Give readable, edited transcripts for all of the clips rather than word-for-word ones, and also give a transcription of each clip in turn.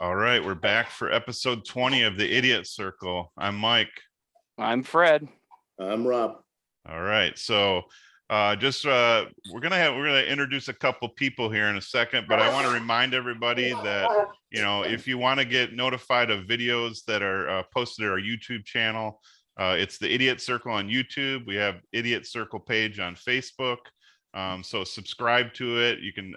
All right, we're back for episode 20 of the Idiot Circle. I'm Mike. I'm Fred. I'm Rob. All right, so we're gonna introduce a couple people here in a second, but I want to remind everybody that if you want to get notified of videos that are posted at our YouTube channel, it's the Idiot Circle on YouTube. We have Idiot Circle page on Facebook. So subscribe to it. You can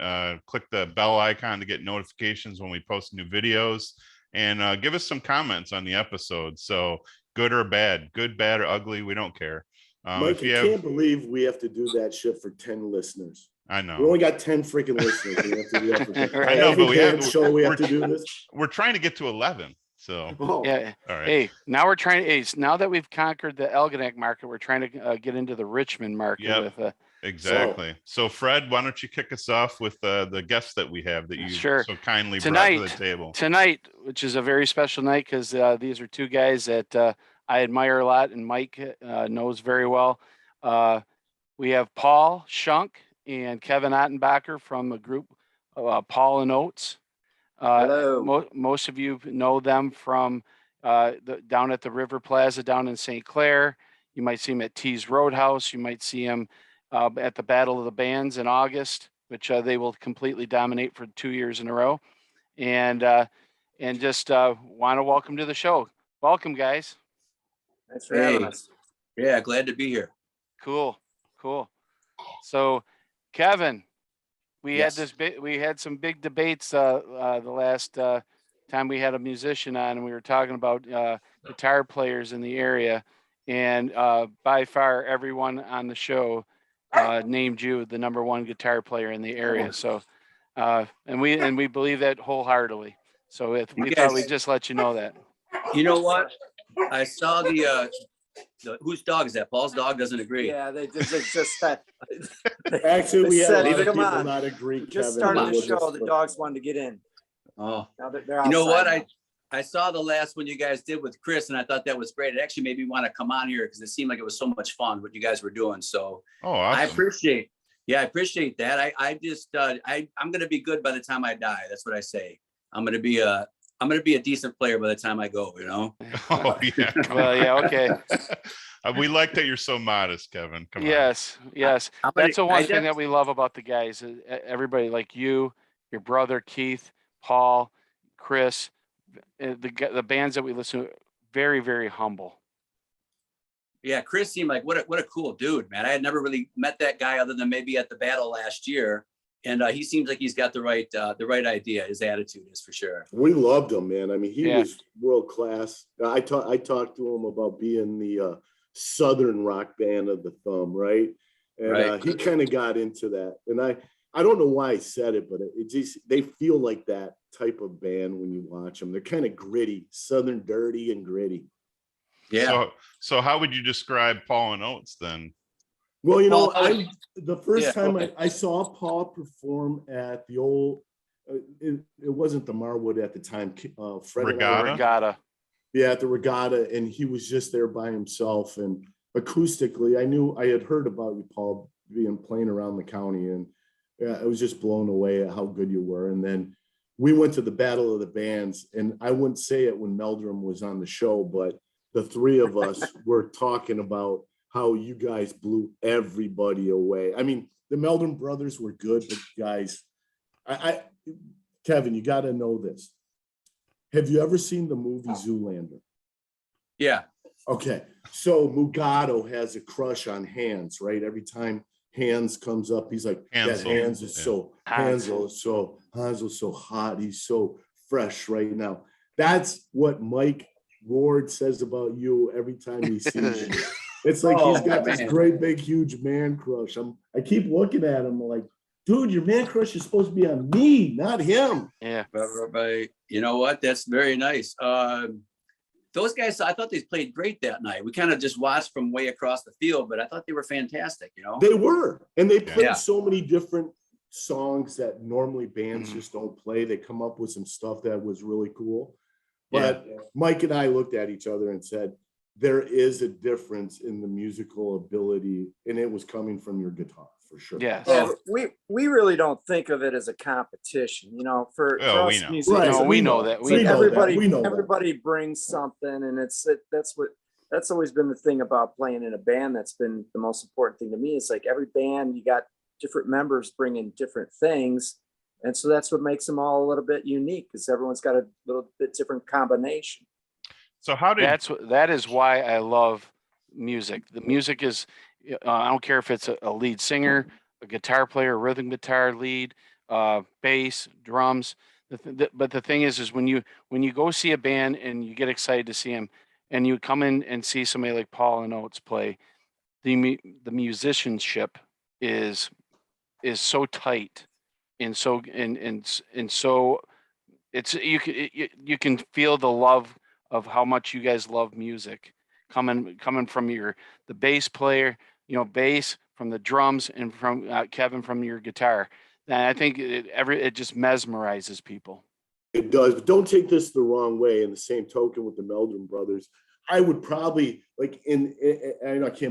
click the bell icon to get notifications when we post new videos, and give us some comments on the episode. So good or bad, good, bad, or ugly, we don't care. Mike, I can't believe we have to do that shit for 10 listeners. I know. We only got 10 freaking listeners. We have to do that for 10. I know, but we have to do this. We're trying to get to 11. So yeah. All right. Hey, now we're trying. Hey, now that we've conquered the Algonac market, we're trying to get into the Richmond market with exactly. So Fred, why don't you kick us off with the guests that we have that you so kindly brought to the table tonight, which is a very special night because these are two guys that I admire a lot and Mike knows very well. We have Paul, Shunk, and Kevin Ottenbacher from the group Paul and Oates. Hello. Most of you know them from down at the River Plaza down in St. Clair. You might see them at T's Roadhouse. You might see them at the Battle of the Bands in August, which they will completely dominate for 2 years in a row. And just want to welcome to the show. Welcome, guys. Thanks for having us. Yeah, glad to be here. Cool. So, Kevin, we Yes. had some big debates the last time we had a musician on, and we were talking about guitar players in the area, and by far everyone on the show named you the number one guitar player in the area. So, and we believe that wholeheartily. So we thought we'd just let you know that. You know what? I saw the whose dog is that? Paul's dog doesn't agree. Yeah, they just said. Actually, we had a lot of people on. not agree. Just Kevin, started the show. The dogs wanted to get in. Oh, Now they're you know what? outside now. I saw the last one you guys did with Chris, and I thought that was great. It actually made me want to come on here because it seemed like it was so much fun what you guys were doing. So awesome. I appreciate that. I'm gonna be good by the time I die. That's what I say. I'm gonna be a decent player by the time I go, Oh yeah. Well, yeah, okay. We like that you're so modest, Kevin. Come on. Yes. That's the one thing that we love about the guys. Everybody like you, your brother Keith, Paul, Chris, the bands that we listen to, very, very humble. Yeah, Chris seemed like what a cool dude, man. I had never really met that guy other than maybe at the battle last year, and he seems like he's got the right idea. His attitude is for sure. We loved him, man. I mean, he was world class. I talked to him about being the Southern rock band of the thumb, right? And he kind of got into that. And I don't know why I said it, but it just, they feel like that type of band when you watch them. They're kind of gritty, Southern dirty and gritty. Yeah. So how would you describe Paul and Oates then? Well, the first time I saw Paul perform at the old, it wasn't the Marwood at the time, Fred Regatta. Yeah, at the Regatta, and he was just there by himself. And acoustically, I had heard about you, Paul, playing around the county, and I was just blown away at how good you were. And then we went to the Battle of the Bands, and I wouldn't say it when Meldrum was on the show, but the three of us were talking about how you guys blew everybody away. I mean, the Meldrum brothers were good, but guys, Kevin, you got to know this. Have you ever seen the movie Zoolander? Yeah. Okay. So Mugado has a crush on Hans, right? Every time Hans comes up, he's like, Hansel. That Hans is Hansel is so hot. He's so fresh right now. That's what Mike Ward says about you every time he sees you. It's like he's got this great big huge man crush. I keep looking at him like, dude, your man crush is supposed to be on me, not him. Yeah. But you know what? That's very nice. Those guys, I thought they played great that night. We kind of just watched from way across the field, but I thought they were fantastic, They were. And they played so many different songs that normally bands just don't play. They come up with some stuff that was really cool. But Mike and I looked at each other and said, there is a difference in the musical ability, and it was coming from your guitar for sure. Yes. Yeah, we really don't think of it as a competition, you know, for Oh, we us know. musicians. Right. No, we know that. It's like We know everybody, that. We know that. everybody brings something, and that's always been the thing about playing in a band. That's been the most important thing to me. It's like every band, you got different members bringing different things, and so that's what makes them all a little bit unique, because everyone's got a little bit different combination. So how did That is why I love music. The music is, I don't care if it's a lead singer, a guitar player, rhythm guitar lead, bass, drums. But the thing is when you go see a band and you get excited to see them, and you come in and see somebody like Paul and Oates play, the musicianship is so tight and so and so it's you can feel the love of how much you guys love music coming from the bass player, bass, from the drums, and from Kevin from your guitar. And I think it just mesmerizes people. It does, but don't take this the wrong way. In the same token with the Meldrum brothers, I would probably I can't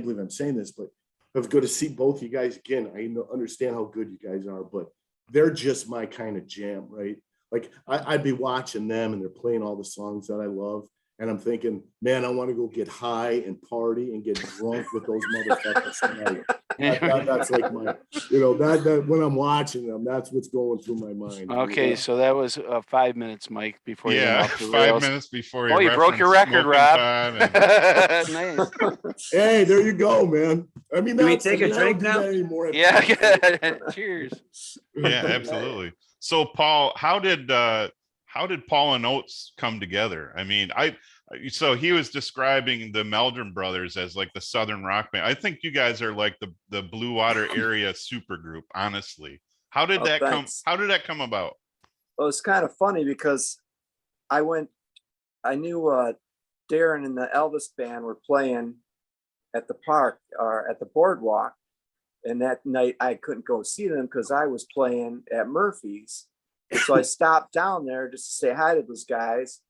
believe I'm saying this, but I was going to see both you guys again. I understand how good you guys are, but they're just my kind of jam, right? Like I'd be watching them and they're playing all the songs that I love. And I'm thinking, man, I want to go get high and party and get drunk with those motherfuckers tonight. That's like my, that when I'm watching them, that's what's going through my mind. Okay, so that was 5 minutes, Mike, before you went off the 5 rails. minutes before Oh, you broke your record, Rob. Nice. Hey, there you go, man. I mean, Do we take a drink now? Yeah. Cheers. Yeah, absolutely. So Paul, how did Paul and Oates come together? I mean, so he was describing the Meldrum brothers as like the Southern rock band. I think you guys are like the Blue Water area supergroup, honestly. How did that come about? Well, it's kind of funny because I knew Darren and the Elvis band were playing at the park or at the boardwalk. And that night I couldn't go see them because I was playing at Murphy's. And so I stopped down there just to say hi to those guys.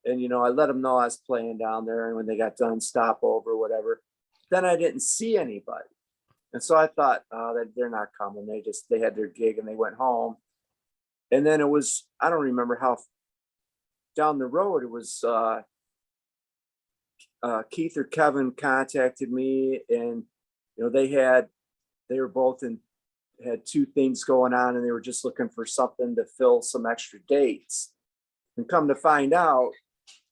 And, I let them know I was playing down there. And when they got done, stop over or whatever. Then I didn't see anybody. And so I thought, that they're not coming. They had their gig and they went home. And then it was, I don't remember how down the road, it was Keith or Kevin contacted me, and, they were both had two things going on, and they were just looking for something to fill some extra dates. And come to find out,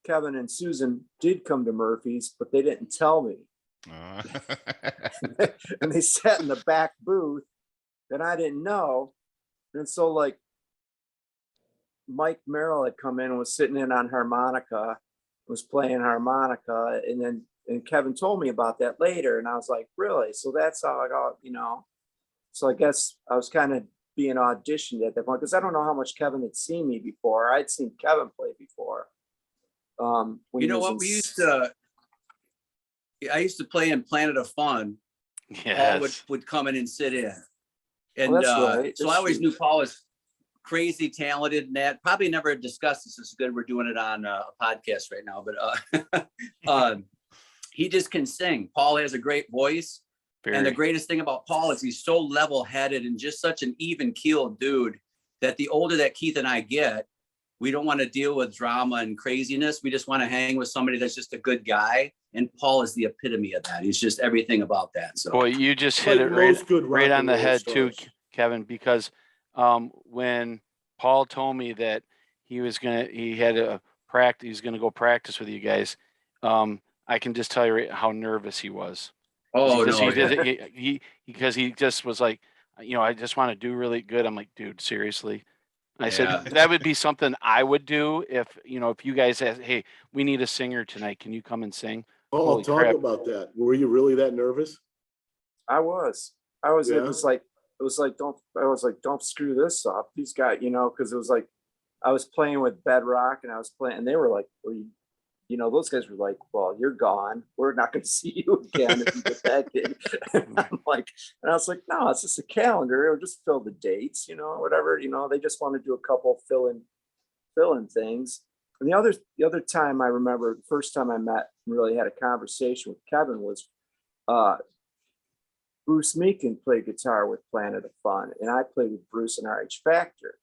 Kevin and Susan did come to Murphy's, but they didn't tell me. And they sat in the back booth, and I didn't know. And so like Mike Merrill had come in and was sitting in on harmonica, was playing harmonica, and Kevin told me about that later, and I was like, really? So that's how I got, So I guess I was kind of being auditioned at that point, because I don't know how much Kevin had seen me before. I'd seen Kevin play before. I used to play in Planet of Fun. Yes. Paul would come in and sit in. And right. So I always knew Paul was crazy talented, and that probably never discussed this. It's good we're doing it on a podcast right now, but he just can sing. Paul has a great voice. And the greatest thing about Paul is he's so level-headed and just such an even-keeled dude that the older that Keith and I get, we don't want to deal with drama and craziness. We just want to hang with somebody that's just a good guy. And Paul is the epitome of that. He's just everything about that. So, boy, you just hit it right on the head too, Kevin, because when Paul told me that he was going to go practice with you guys, I can just tell you how nervous he was. Oh, because no, he did it. Because he just was like, I just want to do really good. I'm like, dude, seriously. I said that would be something I would do if you guys asked, hey, we need a singer tonight. Can you come and sing? Oh, talk about that. Were you really that nervous? I was. Yeah. It was like, don't screw this up. These guys, because it was like, I was playing with Bedrock and and they were like, well, those guys were like, well, you're gone. We're not going to see you again if you get that gig. And I was like, no, it's just a calendar. It'll just fill the dates, whatever, they just want to do a couple fill-in things. And the other time I remember, the first time I met and really had a conversation with Kevin was Bruce Meakin played guitar with Planet of Fun, and I played with Bruce in RH Factor.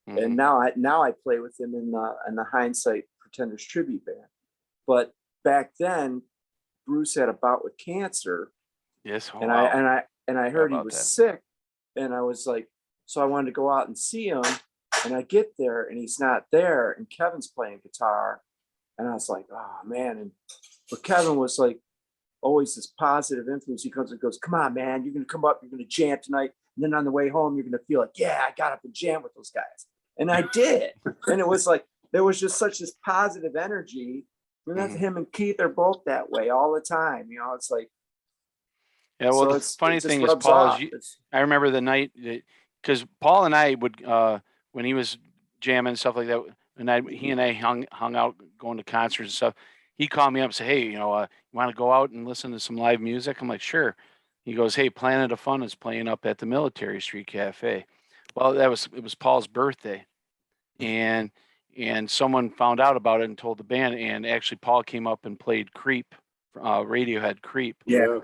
And now I play with him in the Hindsight Pretenders tribute band. But back then, Bruce had a bout with cancer. Yes. And I heard he was sick, and I was like, so I wanted to go out and see him, and I get there and he's not there, and Kevin's playing guitar, and I was like, oh man. But Kevin was like always this positive influence. He comes and goes, come on, man, you're gonna come up, you're gonna jam tonight, and then on the way home you're gonna feel like, yeah, I got up and jammed with those guys, and I did. And it was like there was just such this positive energy. And that's him and Keith are both that way all the time. You know, it's like. Yeah, well, So the funny thing is, Paul, I remember the night because Paul and I would, when he was jamming and stuff like that, and he and I hung out going to concerts and stuff. He called me up and said, hey, you want to go out and listen to some live music? I'm like, sure. He goes, hey, Planet of Fun is playing up at the Military Street Cafe. Well, it was Paul's birthday, and someone found out about it and told the band, and actually Paul came up and played Creep, Radiohead Creep. Yeah.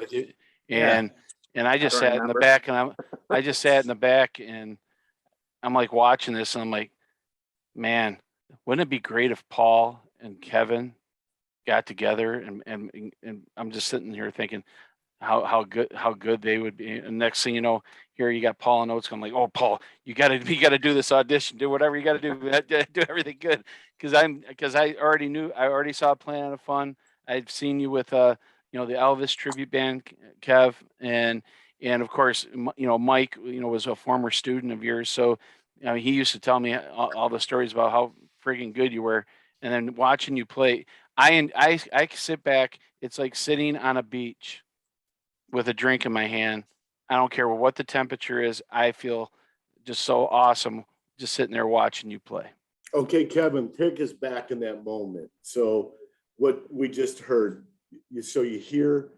And I just sat in the back, and I just sat in the back, and I'm like watching this, and I'm like, man, wouldn't it be great if Paul and Kevin got together? And I'm just sitting here thinking how good they would be. And next thing you know, here you got Paul and Oates. I'm like, oh, Paul, you got to do this audition, do whatever you got to do, do everything good, because I already saw Planet of Fun. I'd seen you with the Elvis tribute band, Kev, and of course, Mike, was a former student of yours. So, he used to tell me all the stories about how friggin' good you were. And then watching you play, I sit back. It's like sitting on a beach with a drink in my hand. I don't care what the temperature is. I feel just so awesome just sitting there watching you play. Okay, Kevin, take us back in that moment. So what we just heard, so you hear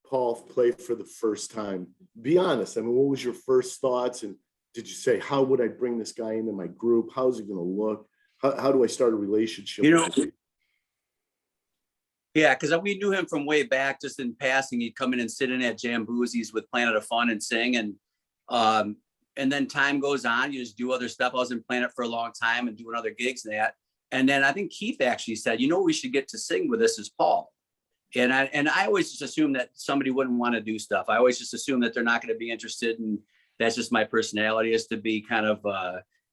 Paul play for the first time. Be honest. I mean, what was your first thoughts? And did you say, how would I bring this guy into my group? How's it going to look? How do I start a relationship? Yeah, because we knew him from way back, just in passing. He'd come in and sit in at Jamboozies with Planet of Fun and sing. And then time goes on, you just do other stuff. I was in Planet for a long time and doing other gigs and that. And then I think Keith actually said, we should get to sing with us as Paul. And I always just assume that somebody wouldn't want to do stuff. I always just assume that they're not going to be interested. And that's just my personality, is to be kind of,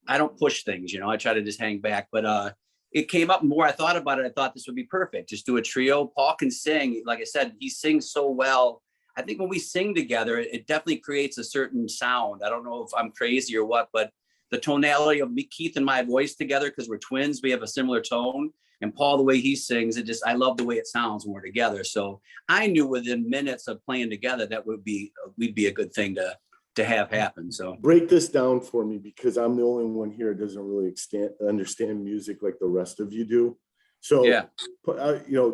I don't push things, I try to just hang back. But it came up more. I thought about it. I thought this would be perfect. Just do a trio. Paul can sing. Like I said, he sings so well. I think when we sing together, it definitely creates a certain sound. I don't know if I'm crazy or what, but the tonality of me, Keith and my voice together, because we're twins, we have a similar tone. And Paul, the way he sings, I love the way it sounds when we're together. So I knew within minutes of playing together that we'd be a good thing to have happen. So break this down for me, because I'm the only one here that doesn't really understand music like the rest of you do. So, yeah.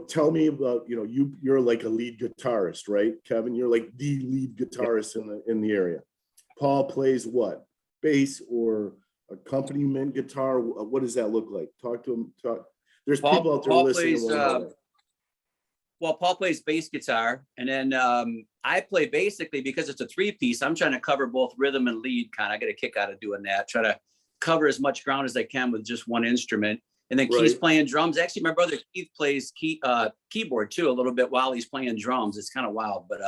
Tell me about, you're like a lead guitarist, right, Kevin? You're like the lead guitarist in the area. Paul plays what? Bass or accompaniment guitar? What does that look like? Talk to him. There's people out there listening. Paul plays bass guitar, and then I play basically, because it's a 3-piece. I'm trying to cover both rhythm and lead. I get a kick out of doing that. Try to cover as much ground as I can with just one instrument. And then Keith's playing drums. Actually, my brother Keith plays keyboard too a little bit while he's playing drums. It's kind of wild, but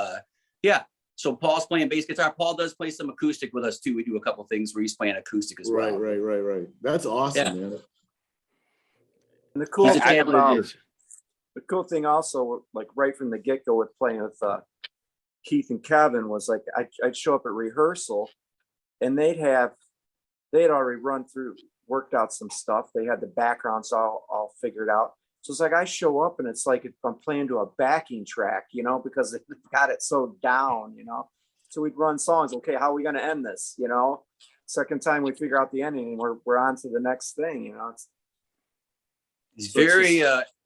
yeah. So Paul's playing bass guitar. Paul does play some acoustic with us too. We do a couple things where he's playing acoustic as well. Right. That's awesome, man. And the cool thing also, like right from the get-go with playing with Keith and Kevin, was like I'd show up at rehearsal, and they'd already worked out some stuff. They had the backgrounds all figured out. So it's like I show up, and it's like if I'm playing to a backing track, because they've got it so down, So we'd run songs. Okay, how are we going to end this? Second time we figure out the ending, and we're on to the next thing. It's very.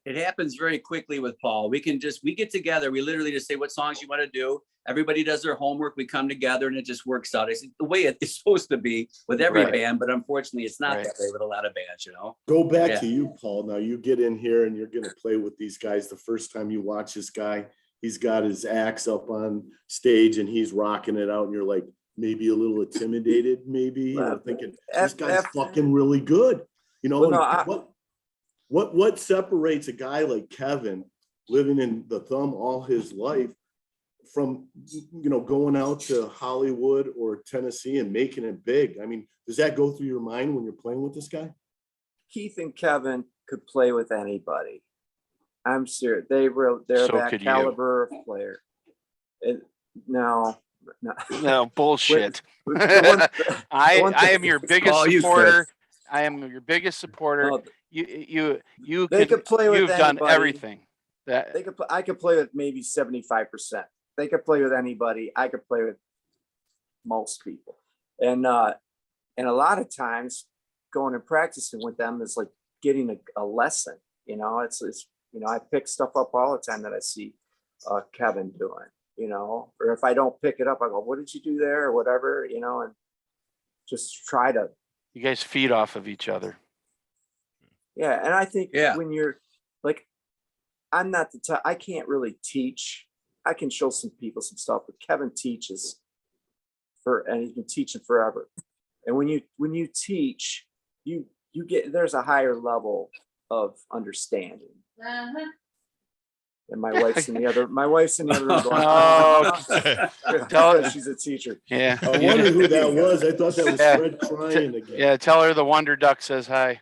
It happens very quickly with Paul. We get together. We literally just say what songs you want to do. Everybody does their homework. We come together, and it just works out. It's the way it's supposed to be with every band, but unfortunately, it's not that way with a lot of bands. Go back to you, Paul. Now you get in here, and you're going to play with these guys. The first time you watch this guy, he's got his axe up on stage and he's rocking it out, and you're like maybe a little intimidated, maybe thinking this guy's fucking really good, you know? What separates a guy like Kevin living in the Thumb all his life from, you know, going out to Hollywood or Tennessee and making it big? I mean, does that go through your mind when you're playing with this guy? Keith and Kevin could play with anybody. I'm serious. They're So that caliber of player. No, bullshit. The I am your biggest Paul, you supporter. I am your biggest supporter. You They could play with you've done anybody. everything. That They could. I could play with maybe 75%. They could play with anybody. I could play with most people, and a lot of times going and practicing with them is like getting a lesson. You know, it's you know, I pick stuff up all the time that I see Kevin doing. You know, or if I don't pick it up, I go, "What did you do there?" or whatever. You know, and just try to. you guys feed off of each other. Yeah, and I think Yeah. when you're like, I'm not the type. I can't really teach. I can show some people some stuff, but Kevin teaches and he's been teaching forever. And when you teach, you get there's a higher level of understanding. And my wife's in the other room going, she's a teacher. Yeah. I wonder who that was. I thought that was Yeah. Fred crying again. Yeah, tell her the Wonder Duck says hi.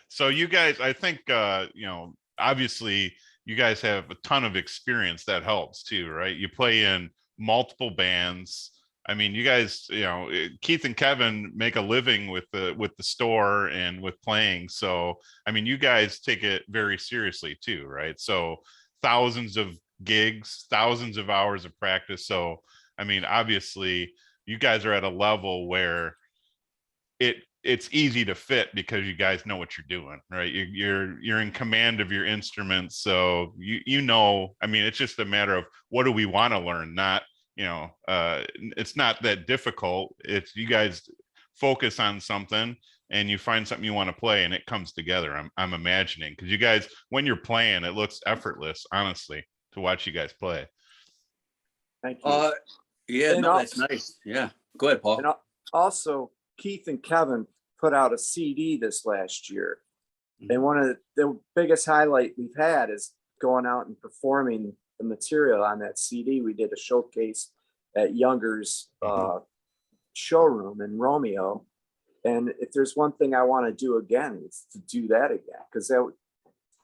So you guys, I think, you know, obviously you guys have a ton of experience that helps too, right? You play in multiple bands. I mean, you guys, you know, Keith and Kevin make a living with the store and with playing. So, I mean, you guys take it very seriously too, right? So thousands of gigs, thousands of hours of practice. So, I mean, obviously you guys are at a level where it's easy to fit because you guys know what you're doing, right? You're in command of your instruments. So you know, I mean, it's just a matter of what do we want to learn, not, you know, it's not that difficult. It's you guys focus on something and you find something you want to play and it comes together. I'm imagining, because you guys, when you're playing, it looks effortless, honestly, to watch you guys play. Thank you. Yeah, And no, that's nice. Yeah, go ahead, Paul. And also, Keith and Kevin put out a CD this last year. And one of the biggest highlight we've had is going out and performing the material on that CD. We did a showcase at Younger's showroom in Romeo. And if there's one thing I want to do again, it's to do that again. Because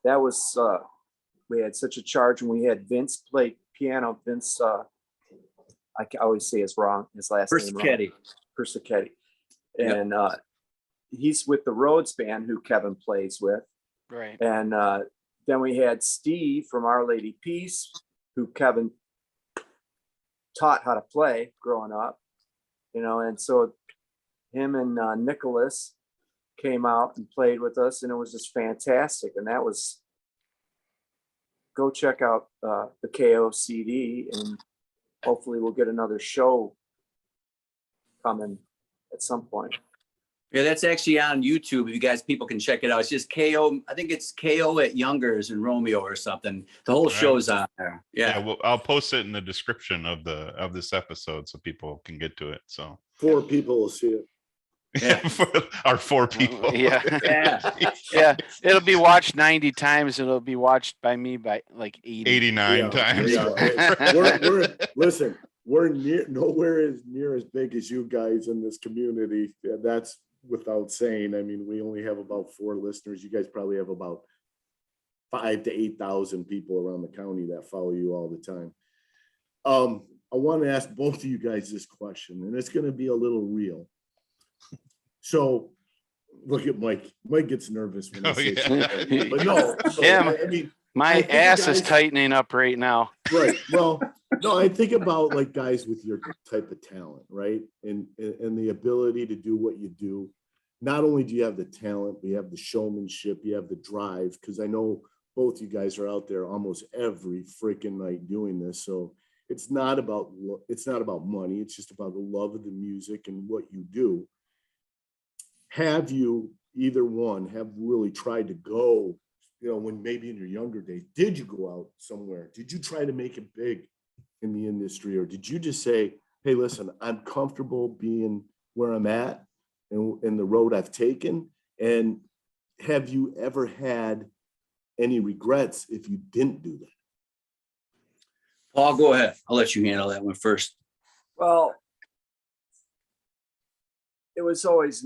that was, we had such a charge, and we had Vince play piano. Vince, I always say his last name wrong. Persichetti. And he's with the Rhodes Band, who Kevin plays with. Right. And then we had Steve from Our Lady Peace, who Kevin taught how to play growing up, you know, and so him and Nicholas came out and played with us, and it was just fantastic. And that was, go check out the KO CD, and hopefully we'll get another show coming at some point. Yeah, that's actually on YouTube. If you guys, people can check it out. It's just KO. I think it's KO at Youngers in Romeo or something. The whole show's on there. Yeah. Well, I'll post it in the description of this episode so people can get to it. So 4 people will see it. Yeah. For our 4 people. Yeah. It'll be watched 90 times. It'll be watched by me by like 89 times. Listen, we're nowhere near as big as you guys in this community. That's without saying. I mean, we only have about 4 listeners. You guys probably have about 5,000 to 8,000 people around the county that follow you all the time. I want to ask both of you guys this question, and it's going to be a little real. So, look at Mike. Mike gets nervous when I say something. But no, I mean, my ass is tightening up right now. Right. Well, no, I think about like guys with your type of talent, right? And the ability to do what you do. Not only do you have the talent, but you have the showmanship, you have the drive, because I know both you guys are out there almost every freaking night doing this. So it's not about money. It's just about the love of the music and what you do. Have you, either one, have really tried to go when maybe in your younger days, did you go out somewhere? Did you try to make it big in the industry, or did you just say, hey, listen, I'm comfortable being where I'm at and the road I've taken? And have you ever had any regrets if you didn't do that? Paul, go ahead. I'll let you handle that one first. Well, it was always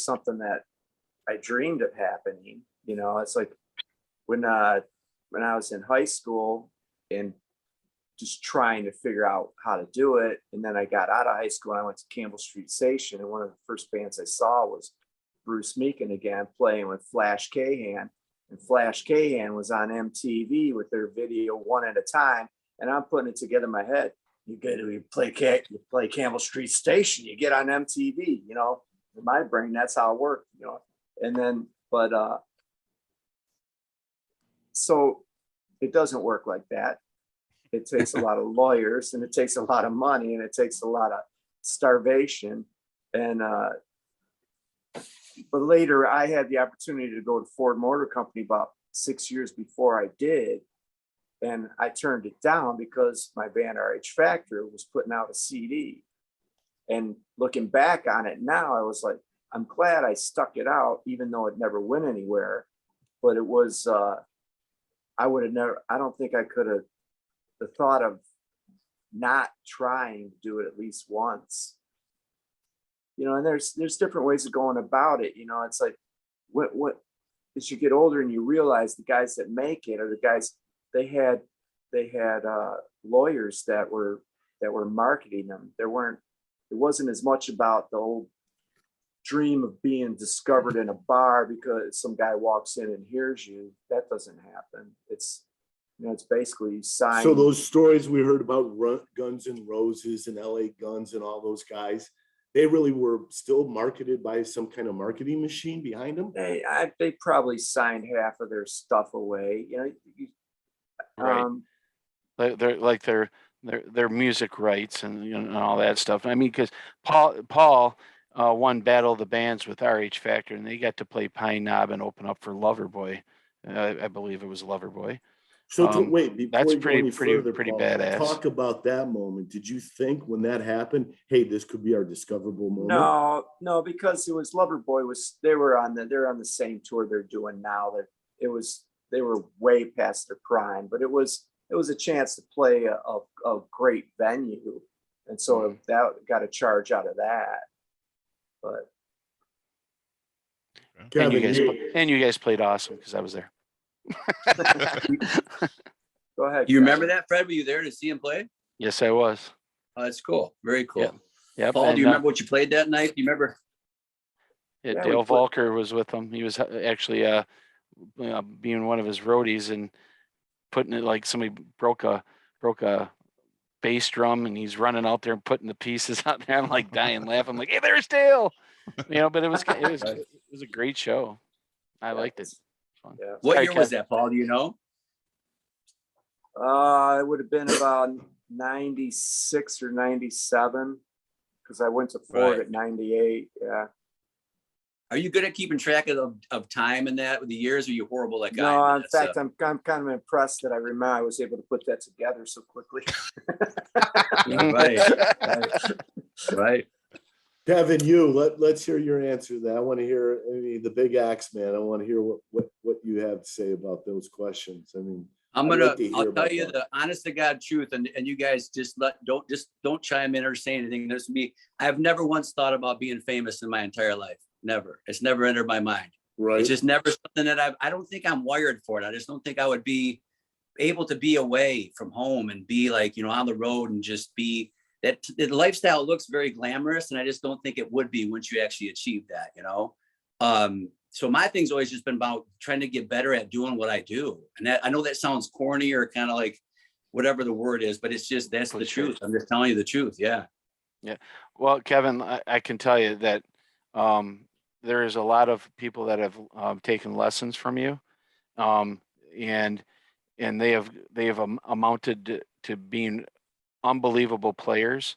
something that I dreamed of happening. It's like when I was in high school and just trying to figure out how to do it. And then I got out of high school and I went to Campbell Street Station. And one of the first bands I saw was Bruce Meakin again, playing with Flash Cahan. And Flash Cahan was on MTV with their video One at a Time. And I'm putting it together in my head. You play Campbell Street Station, you get on MTV, in my brain, that's how it worked, And then, so it doesn't work like that. It takes a lot of lawyers, and it takes a lot of money, and it takes a lot of starvation. And but later I had the opportunity to go to Ford Motor Company about 6 years before I did. And I turned it down because my band RH Factor was putting out a CD. And looking back on it now, I was like, I'm glad I stuck it out, even though it never went anywhere. But it was, I don't think I could have, the thought of not trying to do it at least once. And there's different ways of going about it. It's like, what as you get older and you realize the guys that make it are the guys, they had lawyers that were marketing them. It wasn't as much about the old dream of being discovered in a bar because some guy walks in and hears you. That doesn't happen. It's basically signed. So those stories we heard about Guns N' Roses and LA Guns and all those guys, they really were still marketed by some kind of marketing machine behind them. They probably signed half of their stuff away. Right. They're like their music rights and all that stuff. I mean, because Paul won Battle of the Bands with RH Factor, and they got to play Pine Knob and open up for Loverboy. I believe it was Loverboy. So wait, before that's you go any further, pretty Paul, badass. Talk about that moment. Did you think when that happened, hey, this could be our discoverable moment? No, because it was Loverboy they're on the same tour they're doing now. They were way past their prime, but it was a chance to play a great venue, and so that got a charge out of that. But Kevin, you guys played awesome because I was there. Go ahead. You remember that, Fred? Were you there to see him play? Yes, I was. Oh, that's cool. Very cool. Yeah. Paul, do you remember what you played that night? Do you remember? Yeah, Dale Volker was with him. He was actually being one of his roadies and putting it like somebody broke a bass drum, and he's running out there and putting the pieces out there. I'm like dying laughing. I'm like, hey, there's Dale. But it was a great show. I liked it. Fun. Yeah. What year was that, Paul? Do you know? It would have been about 96 or 97 because I went to Ford at 98. Yeah. Are you good at keeping track of time and that with the years? Or are you horrible like I am? No, in fact, I'm kind of impressed that I remember I was able to put that together so quickly. Right. Kevin, let's hear your answer to that. I want to hear the big axe man. I want to hear what you have to say about those questions. I mean, I'll tell you the honest to God truth, and you guys don't chime in or say anything. There's me. I've never once thought about being famous in my entire life. Never. It's never entered my mind. Right. It's just never something that I don't think I'm wired for it. I just don't think I would be able to be away from home and be like, on the road and just be that. The lifestyle looks very glamorous, and I just don't think it would be once you actually achieve that, So my thing's always just been about trying to get better at doing what I do. And that, I know that sounds corny or kind of like whatever the word is, but it's just, that's the truth. I'm just telling you the truth. Yeah. Yeah. Well, Kevin, I can tell you that there is a lot of people that have taken lessons from you. And they have amounted to being unbelievable players.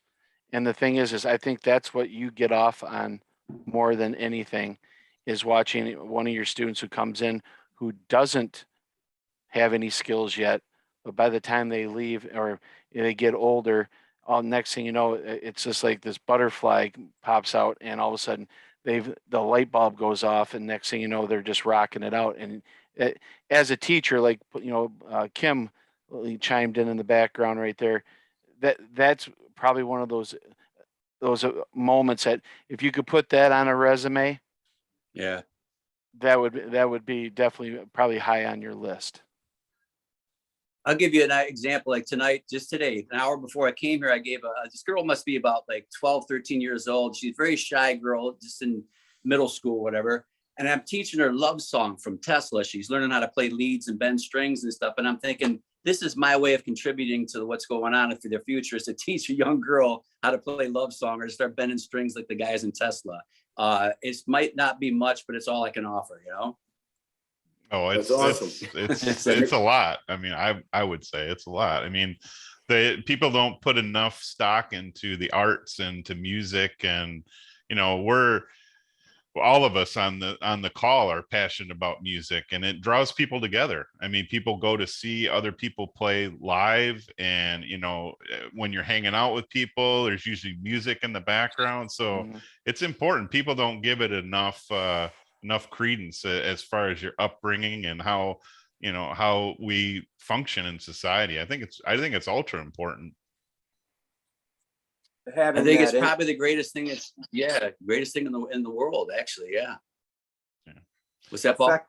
And the thing is I think that's what you get off on more than anything, is watching one of your students who comes in who doesn't have any skills yet, but by the time they leave or they get older, next thing you know, it's just like this butterfly pops out, and all of a sudden the light bulb goes off, and next thing you know, they're just rocking it out. And as a teacher, like, Kim chimed in the background right there, that's probably one of those moments that if you could put that on a resume, Yeah. that would be definitely probably high on your list. I'll give you an example. Like tonight, just today, an hour before I came here, I gave this girl must be about like 12, 13 years old. She's a very shy girl, just in middle school, whatever. And I'm teaching her love song from Tesla. She's learning how to play leads and bend strings and stuff. And I'm thinking, this is my way of contributing to what's going on for their future, is to teach a young girl how to play love song or to start bending strings like the guys in Tesla. It might not be much, but it's all I can offer, you know? Oh, it's awesome. It's a lot. I mean, I would say it's a lot. I mean, people don't put enough stock into the arts and to music, and all of us on the call are passionate about music, and it draws people together. I mean, people go to see other people play live, and when you're hanging out with people, there's usually music in the background. So it's important. People don't give it enough credence as far as your upbringing and how we function in society. I think it's ultra important. I think it's probably the greatest thing. Greatest thing in the world, actually. Yeah. What's that, Paul?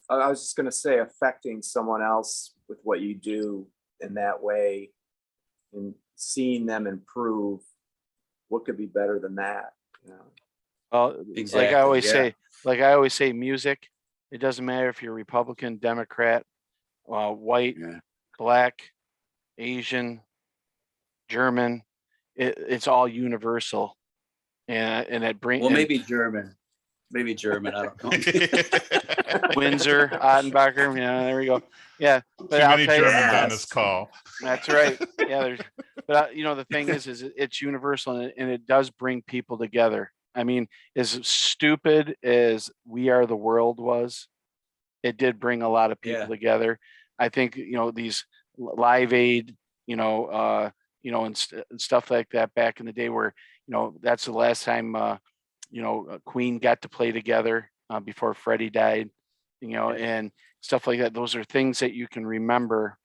I was just going to say, affecting someone else with what you do in that way and seeing them improve. What could be better than that? Well, exactly, like I always say, music, it doesn't matter if you're Republican, Democrat, white, black, Asian, German. It's all universal, and it brings. Well, maybe German. I don't know. Windsor, Attenbacher. Yeah, there we go. Yeah, but too many Germans on this call. That's right. Yeah, but the thing is it's universal, and it does bring people together. I mean, as stupid as We Are the World was, it did bring a lot of people together. I think these Live Aid, and stuff like that back in the day, where that's the last time Queen got to play together before Freddie died, and stuff like that. Those are things that you can remember,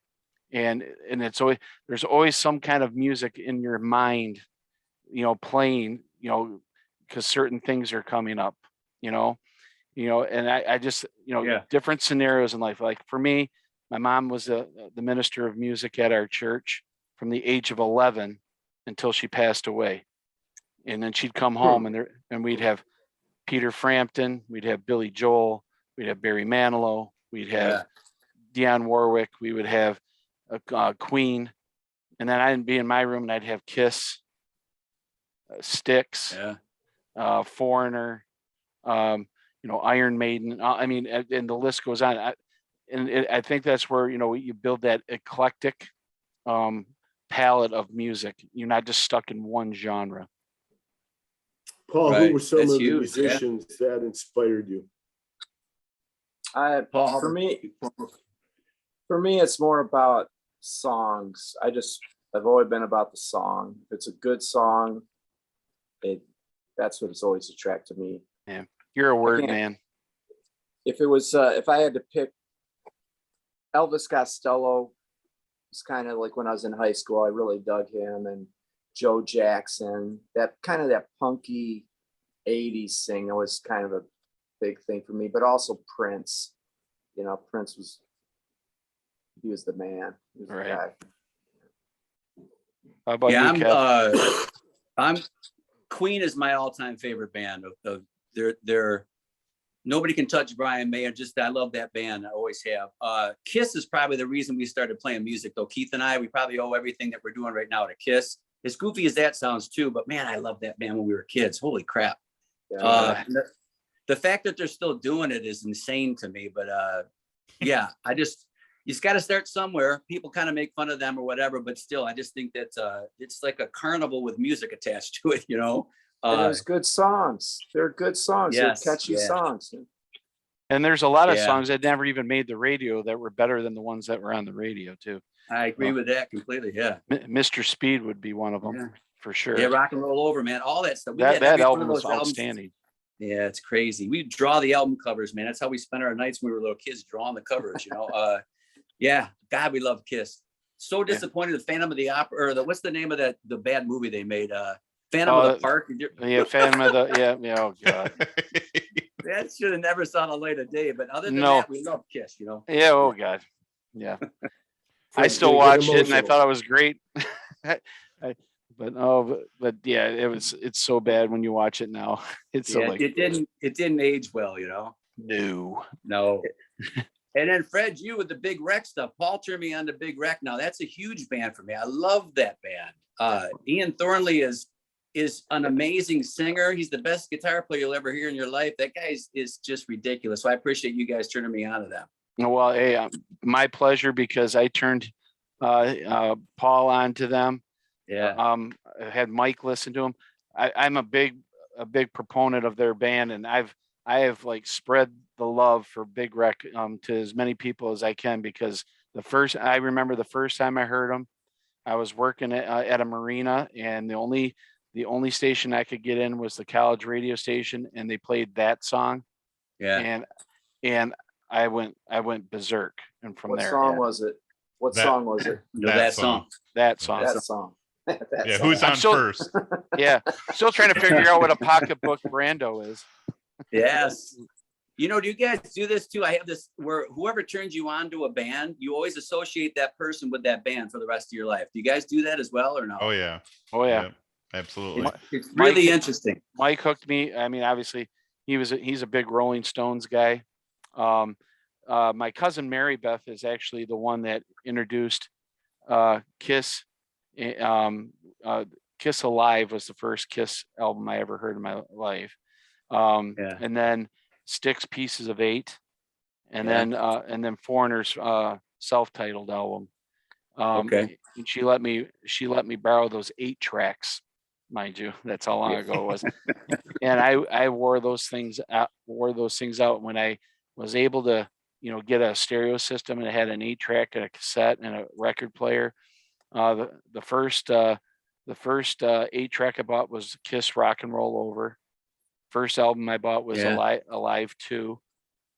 and there's always some kind of music in your mind, playing, because certain things are coming up, and I just different scenarios in life. Like for me, my mom was the minister of music at our church from the age of 11 until she passed away. And then she'd come home and we'd have Peter Frampton, we'd have Billy Joel, we'd have Barry Manilow, we'd have Dionne Warwick, we would have Queen. And then I'd be in my room and I'd have Kiss, Styx, Foreigner, Iron Maiden. I mean, and the list goes on. I think that's where, you build that eclectic palette of music. You're not just stuck in one genre. Paul, who were some of the musicians that inspired you? For me, it's more about songs. I've always been about the song. If it's a good song, that's what it's always attracted me. Yeah, you're a word man. If it was, if I had to pick, Elvis Costello, it's kind of like when I was in high school, I really dug him, and Joe Jackson, that kind of that punky 80s singer was kind of a big thing for me, but also Prince. Prince was the man. He was the guy. How about you, Kev? I'm Queen is my all-time favorite band. They're nobody can touch Brian May. I love that band. I always have. Kiss is probably the reason we started playing music, though. Keith and I, we probably owe everything that we're doing right now to Kiss. As goofy as that sounds too, but man, I love that band when we were kids. Holy crap. The fact that they're still doing it is insane to me, but you just got to start somewhere. People kind of make fun of them or whatever, but still, I just think that it's like a carnival with music attached to it, And there's good songs. They're good songs. They're catchy songs. And there's a lot of Yeah. songs that never even made the radio that were better than the ones that were on the radio too. I agree with that completely. Yeah. Mr. Speed would be one of them Yeah. for sure. Yeah, rock and roll over, man. All that stuff. We That had every one album of was those albums. outstanding. Yeah, it's crazy. We draw the album covers, man. That's how we spent our nights when we were little kids, drawing the covers, you know. Yeah, God, we love Kiss. So disappointed the Phantom of the Opera, or what's the name of the bad movie they made? Phantom of the Park. Yeah, Phantom of the oh god. That should have never saw the light of day. But other than No. that, we love Kiss, you know. Yeah, oh god. Yeah. I Fred's still gonna get watched it and I emotional. thought it was great. But yeah, it's so bad when you watch it now. It's so Yeah, like it didn't age well, you know. no. And then Fred, you with the Big Wreck stuff. Paul turned me on to Big Wreck. Now that's a huge band for me. I love that band. Ian Thornley is an amazing singer. He's the best guitar player you'll ever hear in your life. That guy is just ridiculous. So I appreciate you guys turning me on to them. Well, hey, my pleasure, because I turned Paul on to them. Yeah. I had Mike listen to them. I'm a big proponent of their band, and I have like spread the love for Big Wreck to as many people as I can, because I remember the first time I heard them, I was working at a marina, and the only station I could get in was the college radio station, and they played that song. Yeah. And I went berserk. And from What there, song was it? What song was it? That song. that song. That song. That Yeah, song. who's on first? Yeah. Still trying to figure out what a pocketbook Brando is. Yes. You know, do you guys do this too? I have this where whoever turns you on to a band, you always associate that person with that band for the rest of your life. Do you guys do that as well, or no? Oh yeah. Oh yeah. Yep, absolutely. It's really Mike- interesting. Mike hooked me. I mean, obviously he's a big Rolling Stones guy. My cousin Mary Beth is actually the one that introduced Kiss. Kiss Alive was the first Kiss album I ever heard in my life. Yeah. And then Styx Pieces of Eight, and Yeah. then Foreigner's self-titled album. Okay. And she let me borrow those 8 tracks, mind you. That's how long ago it was. And I wore those things out when I was able to, get a stereo system, and it had an 8-track and a cassette and a record player. The first 8-track I bought was Kiss Rock and Roll Over. First album I bought was Yeah. Alive 2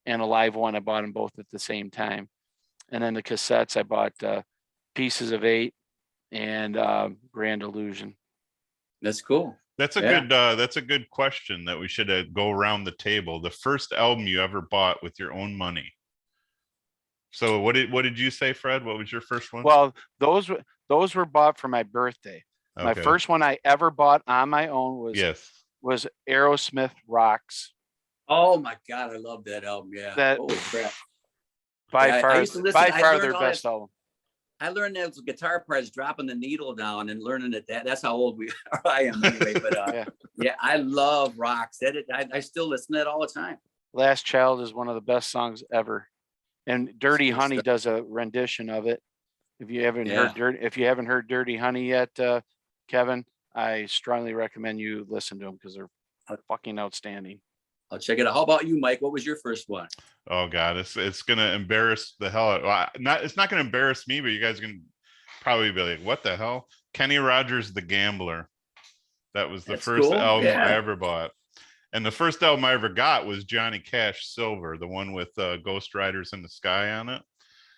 and Alive 1. I bought them both at the same time. And then the cassettes I bought Pieces of 8 and Grand Illusion. That's cool. That's a good question that we should go around the table. The first album you ever bought with your own money. So what did you say, Fred? What was your first one? Well, those were bought for my birthday. My Okay. first one I ever bought on my own was Aerosmith Rocks. Oh my God, I love that album. Yeah. Holy crap. By Yeah, I far, used to listen- I their learned all best that- album. I learned that with guitar parts, dropping the needle down and learning it. That's how old I am anyway. But yeah, I love Rocks. I still listen to that all the time. Last Child is one of the best songs ever. And Dirty Honey does a rendition of it. If you haven't heard Dirty Honey yet, Kevin, I strongly recommend you listen to them, because they're fucking outstanding. I'll check it out. How about you, Mike? What was your first one? Oh God, it's gonna embarrass the hell out. It's not gonna embarrass me, but you guys can probably be like, "What the hell?" Kenny Rogers, The Gambler. That was the That's first cool. album Yeah. I ever bought, and the first album I ever got was Johnny Cash Silver, the one with Ghost Riders in the Sky on it.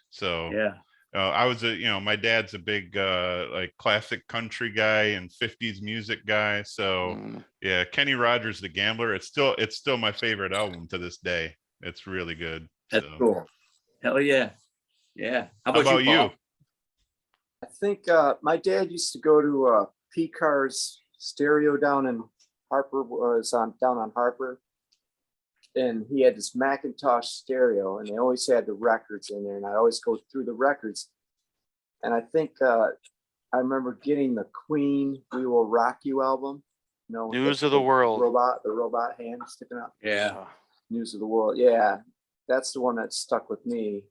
So Yeah. I was my dad's a big like classic country guy and 50s music guy. So yeah, Kenny Rogers, The Gambler. It's still my favorite album to this day. It's really good. That's So. cool. Hell yeah. Yeah. How How about you? Paul? you? I think my dad used to go to P-Car's stereo down in Harper, down on Harper. And he had this Macintosh stereo, and they always had the records in there, and I always go through the records. And I think I remember getting the Queen "We Will Rock You" album. News of the World. The robot hand sticking out. Yeah. News of the World. Yeah, that's the one that stuck with me.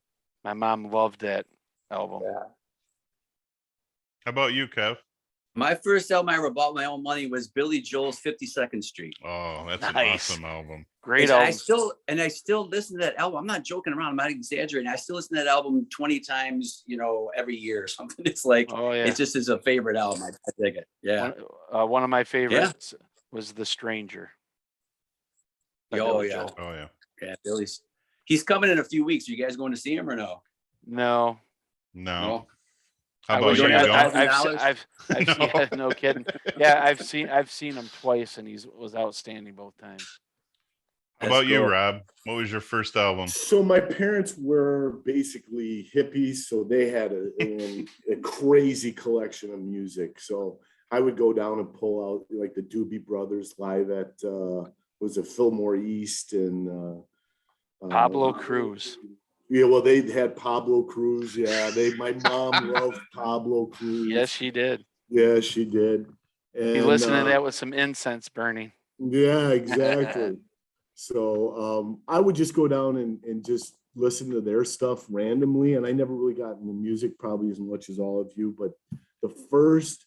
My mom loved that album. Yeah. How about you, Kev? My first album I ever bought with my own money was Billy Joel's 52nd Street. Oh, that's an Nice. awesome album. Great And album. I still listen to that album. I'm not joking around. I'm not exaggerating. I still listen to that album 20 times, every year or something. It's like, Oh yeah. it just is a favorite album. I dig it. Yeah. One of my favorites was The Stranger. by Oh, Billy yeah. Joel. Oh yeah. Yeah. He's coming in a few weeks. Are you guys going to see him or no? No. No. I How about wish you? you had Don't? $1,000. I've No. seen, no kidding. Yeah, I've seen him twice, and was outstanding both times. How about you, cool. Rob? What was your first album? So my parents were basically hippies, so they had a crazy collection of music. So I would go down and pull out like the Doobie Brothers live at was it Fillmore East and Pablo Cruz. Yeah, well, they had Pablo Cruz. Yeah, my mom loved Pablo Cruz. Yes, she did. Yeah, she did. And You listen to that with some incense burning. yeah, exactly. So I would just go down and just listen to their stuff randomly. And I never really got into music probably as much as all of you. But the first,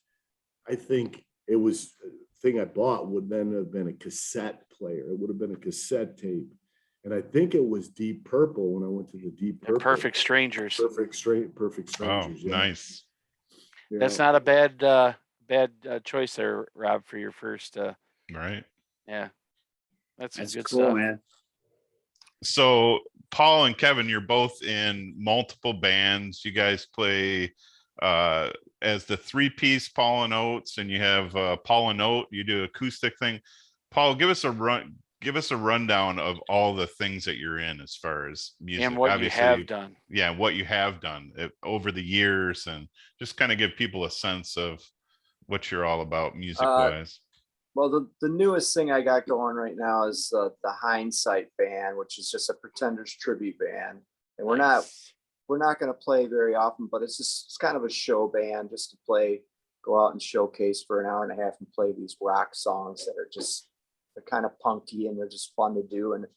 I think it was thing I bought would then have been a cassette player. It would have been a cassette tape. And I think it was Deep Purple when I went to the Deep Purple. Perfect Strangers. Perfect Oh, Strangers. Yeah. nice. Yeah. That's not a bad choice there, Rob, for your first. Right. Yeah, that's good cool, stuff. man. So Paul and Kevin, you're both in multiple bands. You guys play as the three-piece Paul and Oates, and you have Paul and Oate. You do acoustic thing. Paul, give us a rundown of all the things that you're in as far as music And what obviously, you have done. Yeah, what you have done over the years, and just kind of give people a sense of what you're all about music wise. Well, the newest thing I got going right now is the Hindsight Fan, which is just a Pretenders tribute band, and we're not going to play very often, but it's kind of a show band just to go out and showcase for an hour and a half and play these rock songs that are they're kind of punky and they're just fun to do. And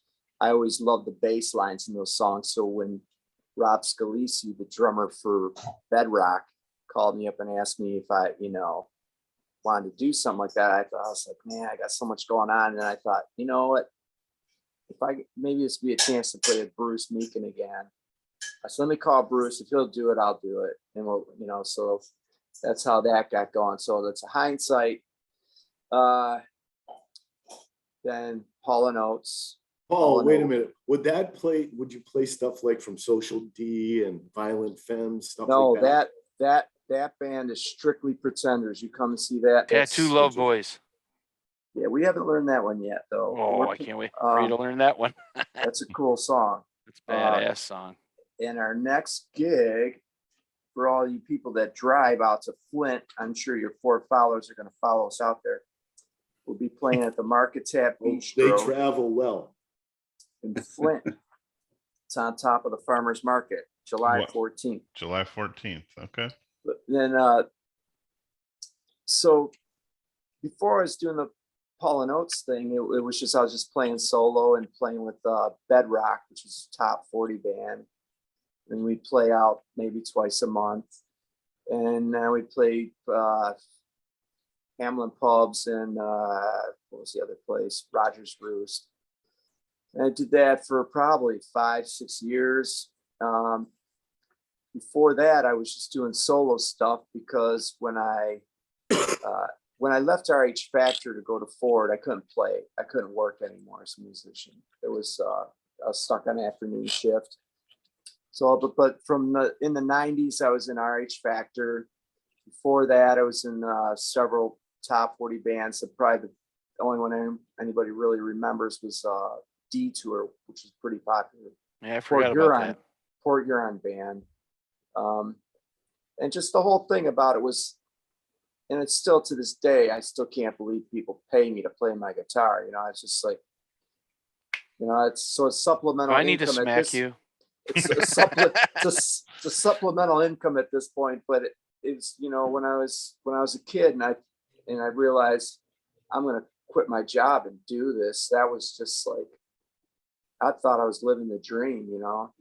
I always love the bass lines in those songs. So when Rob Scalisi, the drummer for Bedrock, called me up and asked me if I, wanted to do something like that, I was like, man, I got so much going on. And I thought, you know what? Maybe this would be a chance to play with Bruce Meakin again. I said, let me call Bruce. If he'll do it, I'll do it. And we'll, so that's how that got going. So that's a Hindsight. Then Paul and Oates. Paul, wait a minute. Would you play stuff like from Social D and Violent Femmes, stuff like that? No, that band is strictly Pretenders. You come and see that. Tattoo Love Boys. Yeah, we haven't learned that one yet, though. Oh, I can't wait for you to learn that one. That's a cool song. It's a badass song. And our next gig, for all you people that drive out to Flint, I'm sure your 4 followers are going to follow us out there. We'll be playing at the Market Tap Bistro. They travel well. In Flint. It's on top of the Farmers Market, July 14th. July 14th. Okay. But then, so before I was doing the Paul and Oates thing, it was just, I was just playing solo and playing with Bedrock, which is a top 40 band. And we play out maybe twice a month. And we played Hamlin Pubs and what was the other place? Rogers Roost. And I did that for probably 5-6 years. Before that, I was just doing solo stuff because when I left RH Factor to go to Ford, I couldn't play. I couldn't work anymore as a musician. I was stuck on afternoon shift. So, but in the 90s, I was in RH Factor. Before that, I was in several top 40 bands. So probably the only one anybody really remembers was Detour, which is pretty popular. Yeah, I forgot about that. Port Huron band. And just the whole thing about it was, and it's still to this day, I still can't believe people pay me to play my guitar. It's just like, it's a supplemental. I need to smack you. It's a supplemental income at this point, but it's when I was a kid and I realized I'm going to quit my job and do this. That was just like, I thought I was living the dream,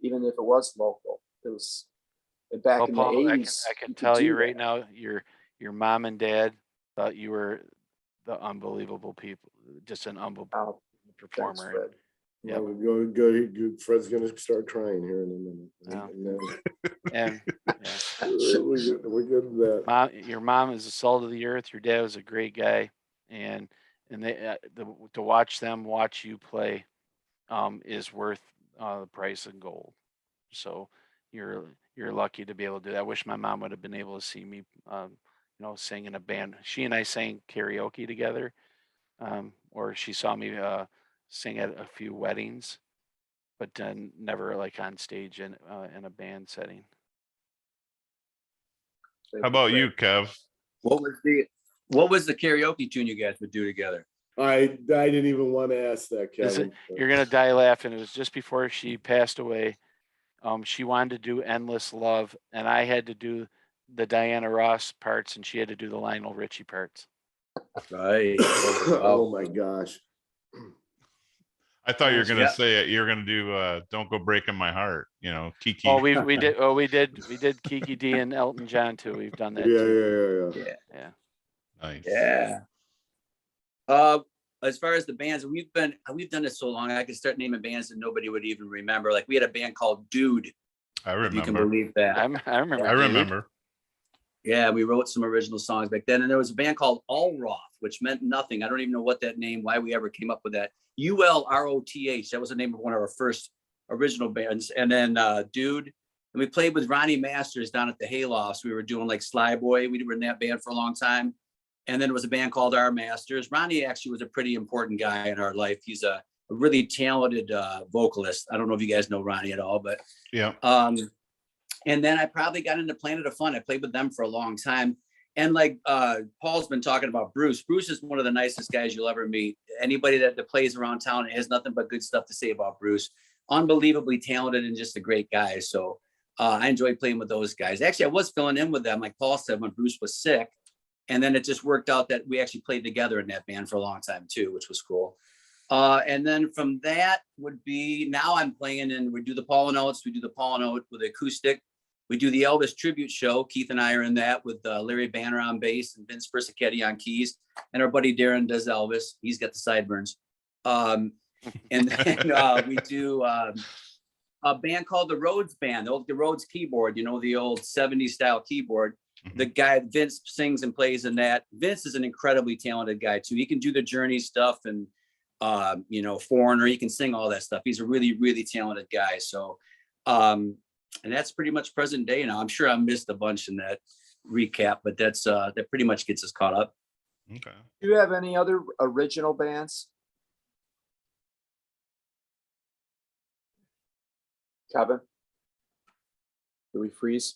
even if it was local. It was back in Paul, the 80s. I can tell you right now, you're your mom and dad thought you were the unbelievable people, just an unbelievable Thanks, performer. Fred. Yep. Good. Fred's gonna start crying here in a minute. Yeah. And then- And We're good with that. your mom is the salt of the earth. Your dad was a great guy, and they to watch you play is worth the price of gold. So you're lucky to be able to do that. I wish my mom would have been able to see me, sing in a band. She and I sang karaoke together, or she saw me sing at a few weddings, but never like on stage in a band setting. How about you, Kev? What was the karaoke tune you guys would do together? I didn't even want to ask that, Kevin. You're gonna die laughing. It was just before she passed away. She wanted to do Endless Love, and I had to do the Diana Ross parts, and she had to do the Lionel Richie parts. Right. Oh my gosh. I thought you were gonna Yeah. say it. You're gonna do "Don't Go Breaking My Heart." Kiki. Oh, we did Kiki D and Elton John too. We've done that too. Yeah. Nice. Yeah. As far as the bands, we've done this so long, I could start naming bands that nobody would even remember. Like we had a band called Dude. I If you can remember. believe that. I remember. I remember. Yeah, we wrote some original songs back then. And there was a band called Ulroth, which meant nothing. I don't even know what that name, why we ever came up with that. ULROTH. That was the name of one of our first original bands. And then Dude. And we played with Ronnie Masters down at the Haylofts. We were doing like Sly Boy. We were in that band for a long time. And then there was a band called Our Masters. Ronnie actually was a pretty important guy in our life. He's a really talented vocalist. I don't know if you guys know Ronnie at all, but Yeah. And then I probably got into Planet of Fun. I played with them for a long time. And like Paul's been talking about Bruce. Bruce is one of the nicest guys you'll ever meet. Anybody that plays around town has nothing but good stuff to say about Bruce. Unbelievably talented and just a great guy. So I enjoyed playing with those guys. Actually, I was filling in with them, like Paul said, when Bruce was sick. And then it just worked out that we actually played together in that band for a long time too, which was cool. And then from that would be, now I'm playing and we do the Paul and Oates. We do the Paul and Oates with acoustic. We do the Elvis tribute show. Keith and I are in that with Larry Banner on bass and Vince Persichetti on keys. And our buddy Darren does Elvis. He's got the sideburns. And then we do a band called the Rhodes Band, the Rhodes keyboard, the old 70s style keyboard. The guy Vince sings and plays in that. Vince is an incredibly talented guy too. He can do the Journey stuff and Foreigner. He can sing all that stuff. He's a really, really talented guy. So, and that's pretty much present day now. I'm sure I missed a bunch in that recap, but that pretty much gets us caught up. Okay. Do you have any other original bands? Kevin? Do we freeze?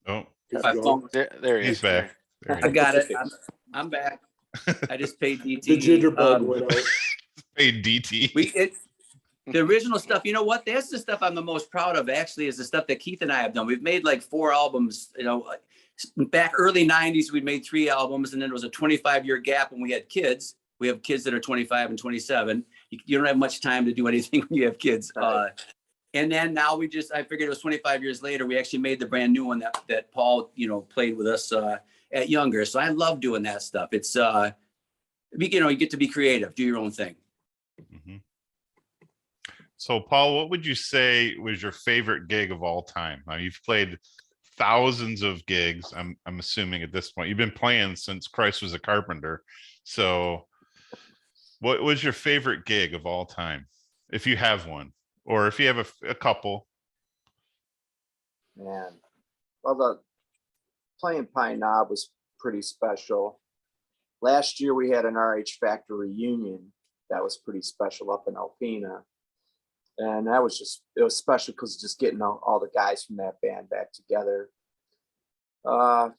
Oh, My phone- There he he's is. back. There he I is. got it. I'm back. I just paid DT. The jitterbug went out. Hey, DT. The original stuff, you know what? That's the stuff I'm the most proud of, actually, is the stuff that Keith and I have done. We've made like 4 albums, back early 90s, we made 3 albums, and then there was a 25-year gap when we had kids. We have kids that are 25 and 27. You don't have much time to do anything when you have kids. Right. And then now I figured it was 25 years later, we actually made the brand new one that Paul, played with us at Younger. So I love doing that stuff. It's, you get to be creative, do your own thing. Mhm. So, Paul, what would you say was your favorite gig of all time? Now, you've played thousands of gigs. I'm assuming at this point you've been playing since Christ was a carpenter. So, what was your favorite gig of all time, if you have one, or if you have a couple? Man, well, the playing Pine Knob was pretty special. Last year we had an RH Factor reunion that was pretty special up in Alpena. And that was it was special because just getting all the guys from that band back together. I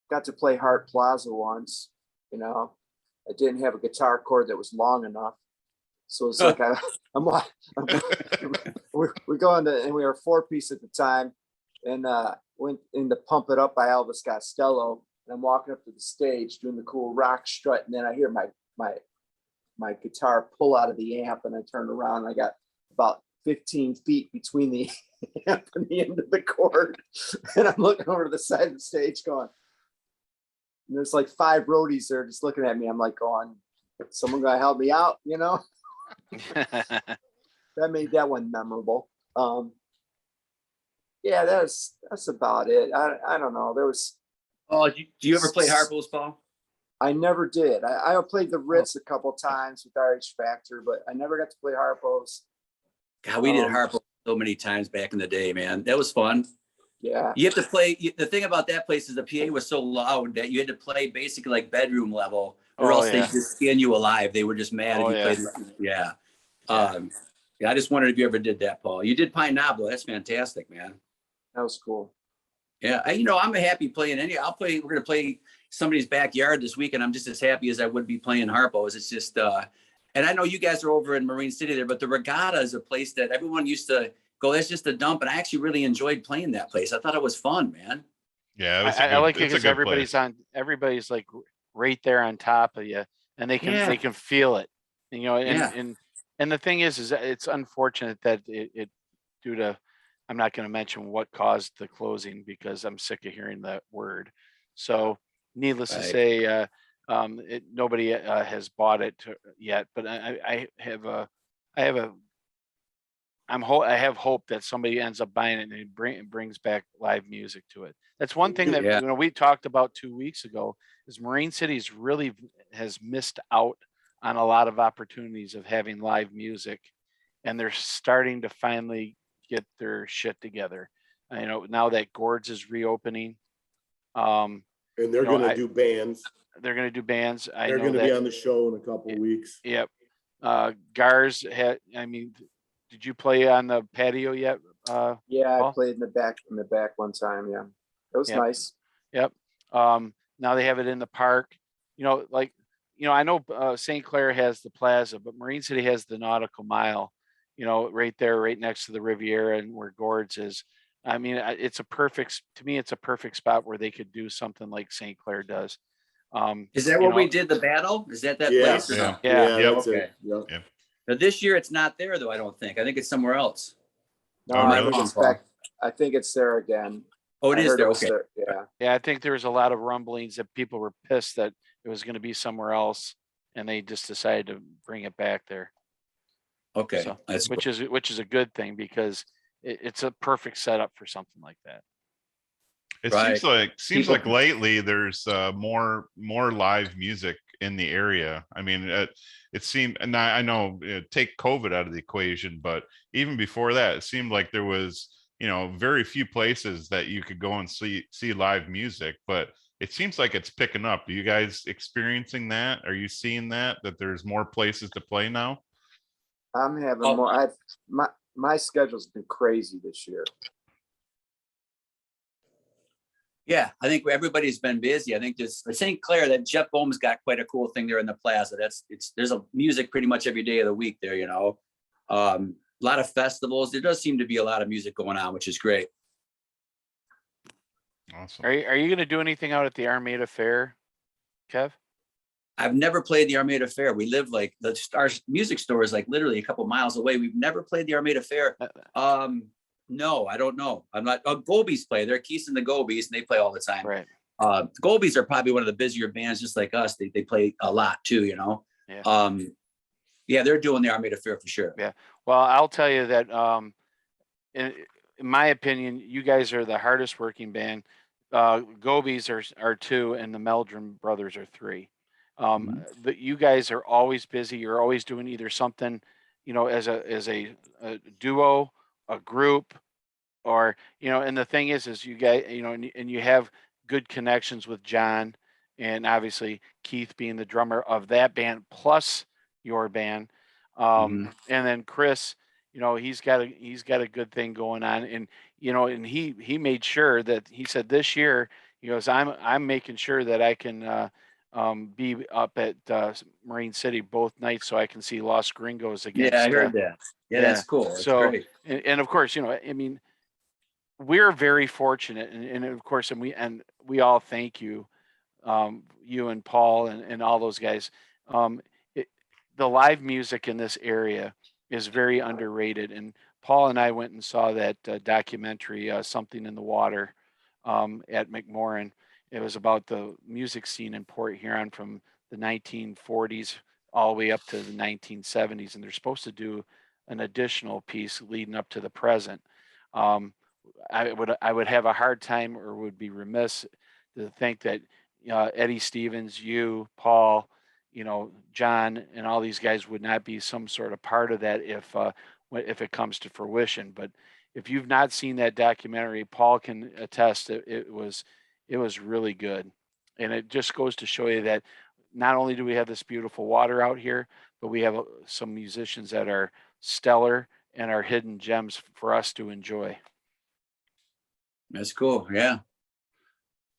got to play Hart Plaza once, I didn't have a guitar cord that was long enough. So it's like we're going to, and we were 4-piece at the time, and went in to Pump It Up by Elvis Costello. And I'm walking up to the stage doing the cool rock strut, and then I hear my guitar pull out of the amp, and I turn around and I got about 15 feet between the up in the end of the court. And I'm looking over to the side of the stage going, and there's like 5 roadies there just looking at me. I'm like going, someone gonna help me out, you know? That made that one memorable. Yeah, that's about it. I don't know. There was. Oh, do you ever play harpos, Paul? I never did. I played the Ritz a couple times with RH Factor, but I never got to play harpos. God, we did harpos so many times back in the day, man. That was fun. Yeah. You have to play. The thing about that place is the PA was so loud that you had to play basically like bedroom level, or else they just skin you alive. They were just mad if you played. Yeah. Yeah. I just wondered if you ever did that, Paul. You did Pine Knoblo. That's fantastic, man. That was cool. Yeah. I'm a happy playing any. We're going to play somebody's backyard this week, and I'm just as happy as I would be playing harpos. It's just, and I know you guys are over in Marine City there, but the Regatta is a place that everyone used to go, that's just a dump. And I actually really enjoyed playing that place. I thought it was fun, man. Yeah, I like it because everybody's like right there on top of you, and they can feel it, and the thing is it's unfortunate that it due to, I'm not going to mention what caused the closing because I'm sick of hearing that word. So needless to say, nobody has bought it yet, but I have hope that somebody ends up buying it and it brings back live music to it. That's one thing that we talked about 2 weeks ago is Marine City's really has missed out on a lot of opportunities of having live music, and they're starting to finally get their shit together. Now that Gord's is reopening, and they're going to do bands. They're going to do bands. They're going to be on the show in a couple of weeks. Yep. Gars had. Did you play on the patio yet? Yeah, Paul? I played in the back one time. Yeah, it was nice. Yep. Now they have it in the park. I know St. Clair has the Plaza, but Marine City has the Nautical Mile. Right there, right next to the Riviera and where Gord's is. It's a perfect spot where they could do something like St. Clair does. Is that where we did the battle? Is that place? Or no? Yeah. Okay. Yeah. Now this year it's not there though. I don't think. I think it's somewhere else. No, really? I think it's there again. Oh, it is there. Okay. Yeah. I think there was a lot of rumblings that people were pissed that it was going to be somewhere else, and they just decided to bring it back there. Okay, So, that's which is a good thing because it's a perfect setup for something like that. It seems like lately there's more live music in the area. It seemed, and I know take COVID out of the equation, but even before that, it seemed like there was very few places that you could go and see live music. But it seems like it's picking up. Are you guys experiencing that? Are you seeing that there's more places to play now? I'm having more. My schedule's been crazy this year. Yeah, I think everybody's been busy. I think there's St. Clair, that Jeff Bohm's got quite a cool thing there in the Plaza. There's a music pretty much every day of the week there. A lot of festivals. There does seem to be a lot of music going on, which is great. Awesome. Are you going to do anything out at the Armada Fair, Kev? I've never played the Armada Fair. We live our music store is like literally a couple miles away. We've never played the Armada Fair. No, I don't know. I'm not. Gobies play. They're Keys and the Gobies, and they play all the time. Right. The Gobies are probably one of the busier bands, just like us. They play a lot too. Yeah. Yeah, they're doing the Armada Fair for sure. Yeah. Well, I'll tell you that in my opinion, you guys are the hardest working band. Gobies are 2, and the Meldrum brothers are 3. You guys are always busy. You're always doing either something, as a duo, a group, or and the thing is you guys, and you have good connections with John, and obviously Keith being the drummer of that band plus your band, and then Chris, he's got a good thing going on, and and he made sure that he said this year he goes, I'm making sure that I can be up at Marine City both nights so I can see Los Gringos against. Yeah, I heard that. Yeah, that's cool. That's great. And of course, we're very fortunate, and of course, and we all thank you, you and Paul and all those guys. The live music in this area is very underrated, and Paul and I went and saw that documentary, Something in the Water, at McMorran. It was about the music scene in Port Huron from the 1940s all the way up to the 1970s, and they're supposed to do an additional piece leading up to the present. I would have a hard time, or would be remiss to think that Eddie Stevens, you, Paul, John, and all these guys would not be some sort of part of that if it comes to fruition. But if you've not seen that documentary, Paul can attest that it was really good. And it just goes to show you that not only do we have this beautiful water out here, but we have some musicians that are stellar and are hidden gems for us to enjoy. That's cool. Yeah.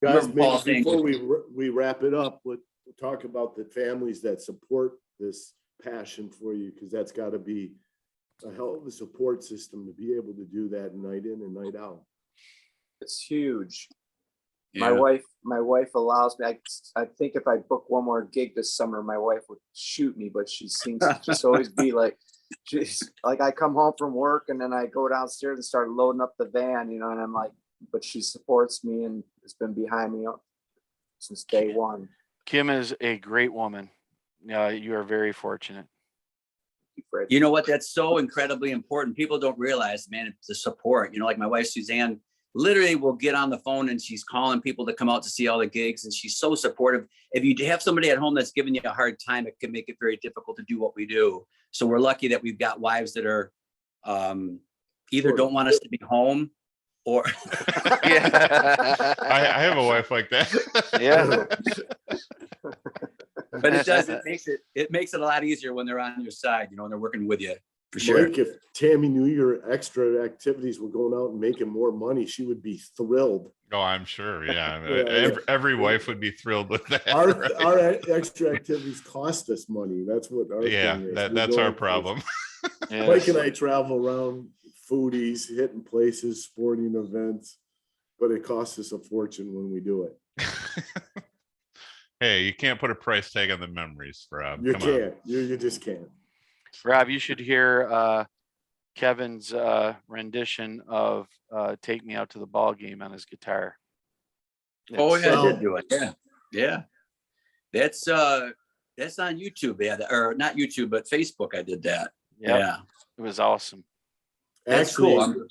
Guys, Remember Paul maybe saying- before we wrap it up, we'll talk about the families that support this passion for you, because that's got to be a hell of a support system to be able to do that night in and night out. It's huge. Yeah. My wife allows me. I think if I book one more gig this summer, my wife would shoot me, but she seems to just always be like, she's like, I come home from work and then I go downstairs and start loading up the van, and I'm like, but she supports me and has been behind me since day one. Kim is a great woman. You are very fortunate. You know what? That's so incredibly important. People don't realize, man, the support. Like my wife, Suzanne, literally will get on the phone and she's calling people to come out to see all the gigs. And she's so supportive. If you have somebody at home that's giving you a hard time, it can make it very difficult to do what we do. So we're lucky that we've got wives that are either don't want us to be home or. Yeah. I have a wife like that. Yeah. But it makes it a lot easier when they're on your side, and they're working with you for sure. Mike, if Tammy knew your extra activities were going out and making more money, she would be thrilled. Oh, I'm sure. Yeah. Yeah. Every wife would be thrilled with that. Our extra activities cost us money. That's what our thing is. That's our problem. Yes. Mike and I travel around foodies, hitting places, sporting events, but it costs us a fortune when we do it. Hey, you can't put a price tag on the memories, Rob. You Come can't. You just can't. Rob, you should hear Kevin's rendition of Take Me Out to the Ball Game on his guitar. Oh It's, yeah, I did do it. Yeah. That's on YouTube. Yeah, or not YouTube, but Facebook. I did that. Yep, Yeah, it was awesome. that's Actually, cool.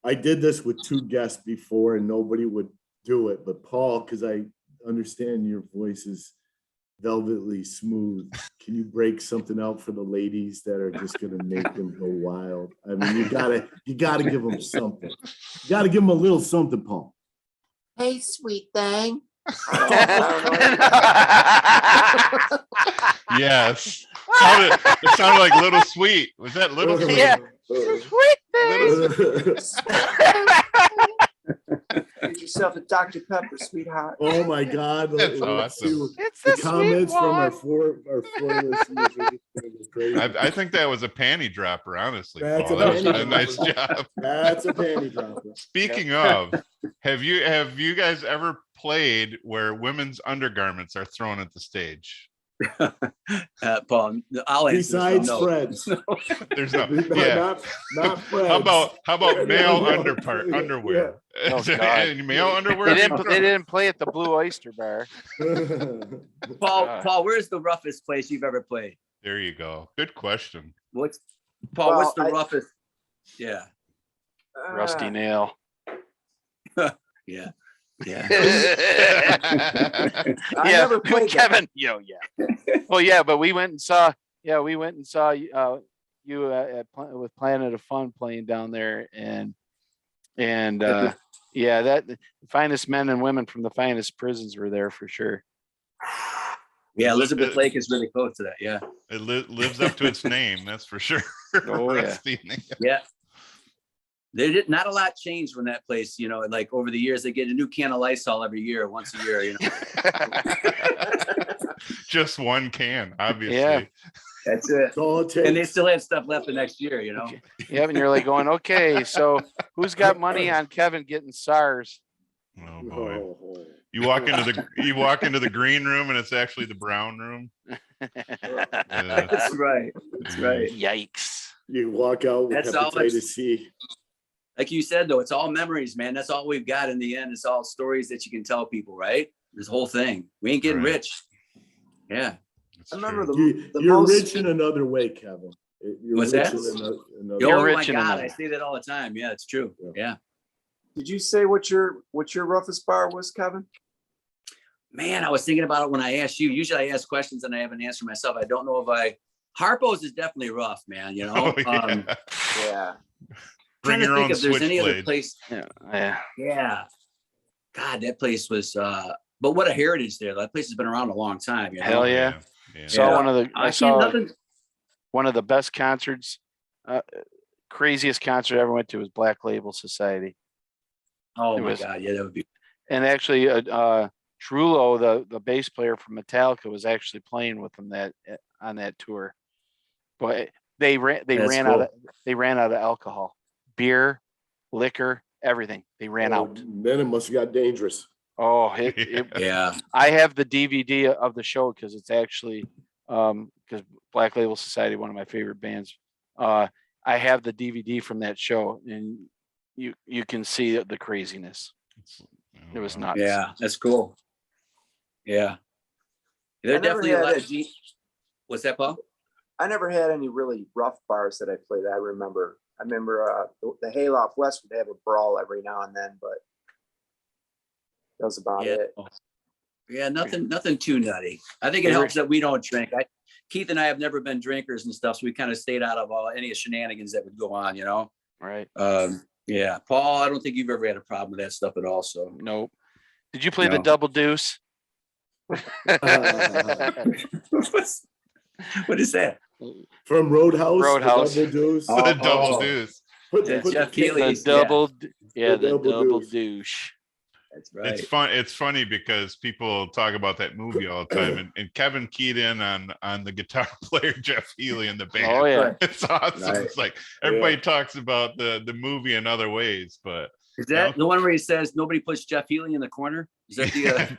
I did this with 2 guests before and nobody would do it. But Paul, because I understand your voice is velvetly smooth, can you break something out for the ladies that are just going to make them go wild? I mean, you gotta give them something. You gotta give them a little something, Paul. Hey, sweet thing. Yes. It sounded like Little Sweet. Was that Little Sweet? Yeah. Sweet thing. Get yourself a Dr. Pepper, sweetheart. Oh my God. That's Let's see awesome. what- It's The the sweet comments from our one. four listeners are just gonna go crazy. I think that was a panty dropper, honestly. That's Paul. a That was panty a nice dropper. job. That's a panty dropper. Speaking of, have you guys ever played where women's undergarments are thrown at the stage? Paul, I'll answer Besides this one, no. Fred's. There's no. Yeah. Not Fred's. How about male Yeah. underwear? Oh, Is there God. any male underwear? They being didn't, thrown? they didn't play at the Blue Oyster Bar. Paul, where's the roughest place you've ever played? There you go. Good question. What's Well, the I- roughest? Yeah, Rusty Nail. yeah, yeah. I Yeah, never played that. Kevin. Yeah. Well, yeah, but we went and saw you with Planet of Fun playing down there, and yeah, that the finest men and women from the finest prisons were there for sure. Yeah, Elizabeth Lake is really close to that. Yeah, It lives up to its name, that's for sure. Oh, yeah. Rusty Nail. yeah. They did not a lot changed when that place, like over the years, they get a new can of Lysol every year, once a year, Just one can, obviously. Yeah. That's it. That's all it And they takes. still had stuff left the next year, Yeah, and you're like going, okay, so who's got money on Kevin getting SARS? Oh boy. Oh, You walk into the green room and it's actually the brown room. Yeah. That's right. That's right. Yikes. You walk out with That's all hepatitis C. Like you said, though, it's all memories, man. That's all we've got in the end. It's all stories that you can tell people, right? This whole thing. We ain't getting Right. rich. Yeah. I remember You're most rich in another way, Kevin. You're What's rich that? in another You're Oh my rich in God, another. I say that all the time. Yeah, it's true. Yeah. Did you say what your roughest bar was, Kevin? Man, I was thinking about it when I asked you. Usually I ask questions and I have an answer myself. I don't know if Harpo's is definitely rough, man. You know? Oh, yeah. Yeah. Bring Trying to your think own if there's any other switchblade. place. Yeah. Yeah. God, that place was but what a heritage there. That place has been around a long time, you know? Hell yeah. Yeah. Saw Yeah. one of the I can't saw nothing. one of the best concerts, craziest concert I ever went to was Black Label Society. Oh It my was- God. Yeah, that would be And actually Trullo, the bass player from Metallica, was actually playing with them on that tour. But they ran out of alcohol, beer, liquor, everything. They ran out. Then it must have got dangerous. Oh, yeah. I have the DVD of the show because it's actually because Black Label Society, one of my favorite bands. I have the DVD from that show, and you can see the craziness. It was nuts. Yeah, that's cool. Yeah. They're I never definitely had a lot a- of What's that, Paul? I never had any really rough bars that I played. I remember the Hayloft West would have a brawl every now and then, but that was about Yeah. it. Yeah, nothing too nutty. I think it helps that we don't drink. Keith and I have never been drinkers and stuff, so we kind of stayed out of any shenanigans that would go on, you know? Right. Yeah. Paul, I don't think you've ever had a problem with that stuff at all. So Nope. Did you play the No. double deuce? what is that? From Roadhouse. Roadhouse. The double deuce. Oh, The double oh. deuce. Put Yeah, the Jeff kid- Keighley. The double, The the double double deuce. douche. That's right. It's fun. It's funny because people talk about that movie all the time, and Kevin keyed in on the guitar player Jeff Healey in the band. Oh yeah. It's awesome. Right. It's like everybody talks about the movie in other ways, but Is that the one where he says nobody puts Jeff Healey in the corner? Is that the?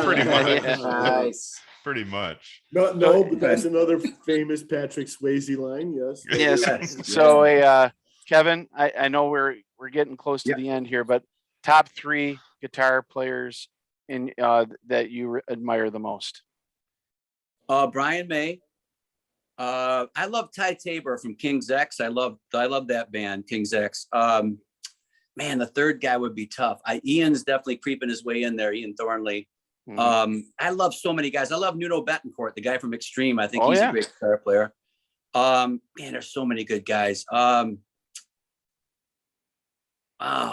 pretty much. Nice. Pretty much. No, but that's another famous Patrick Swayze line. Yes. Yes. Yes. So, Kevin, I know we're getting close to Yep. the end here, but top 3 guitar players in that you admire the most. Brian May. I love Ty Tabor from King's X. I love that band, King's X. Man, the third guy would be tough. Ian's definitely creeping his way in there. Ian Thornley. Mhm. I love so many guys. I love Nuno Betancourt, the guy from Extreme. I think Oh, he's yeah. a great guitar player. Man, there's so many good guys. I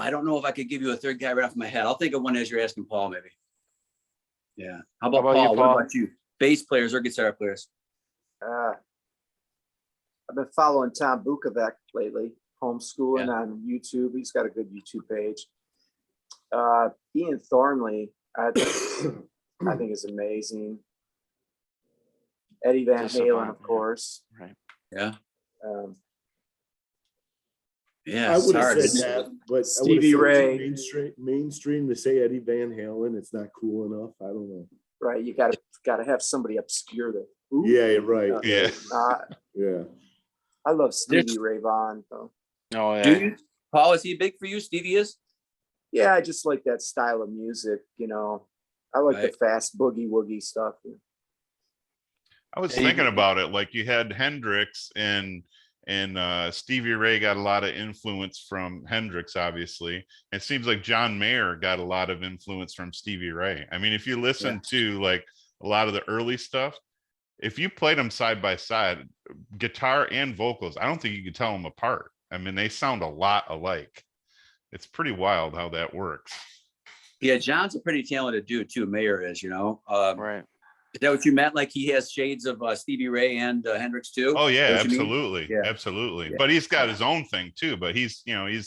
don't know if I could give you a third guy right off my head. I'll think of one as you're asking Paul, maybe. Yeah. How about How about you, Paul? Paul? What about you? Bass players or guitar players? I've been following Tom Bukovac lately, homeschooling on YouTube. He's got a good YouTube page. Ian Thornley, I think is amazing. Eddie Van Just Halen, about, of yeah. course. Right. Yeah. I Yeah. It's would have hard. said that, but Stevie Ray. mainstream to say Eddie Van Halen, it's not cool enough. I don't know. Right. You gotta have somebody obscure that. Ooh. Yeah, you're right. Yeah. Yeah. I love Stevie Ray Vaughan though. Oh yeah. Do you? Paul, is he big for you? Stevie is? Yeah, I just like that style of music, you know. I like the fast boogie woogie stuff. I was Yeah, you- thinking about it. Like you had Hendrix and Stevie Ray got a lot of influence from Hendrix, obviously. It seems like John Mayer got a lot of influence from Stevie Ray. I mean, if you listen to like a lot of the early stuff, if you played them side by side, guitar and vocals, I don't think you could tell them apart. I mean, they sound a lot alike. It's pretty wild how that works. Yeah, John's a pretty talented dude too. Mayer is, you know. Right. Is that what you meant? Like he has shades of Stevie Ray and Hendrix too? Oh yeah, Is that what you mean? absolutely. Yeah. Absolutely. Yeah. But he's got his own thing too, but he's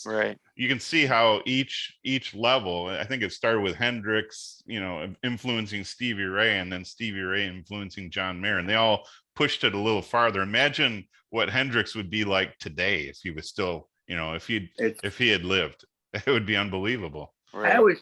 Right. you can see how each level, I think it started with Hendrix, influencing Stevie Ray, and then Stevie Ray influencing John Mayer, and they all pushed it a little farther. Imagine what Hendrix would be like today if he was still, if he had lived. It would be unbelievable. Right.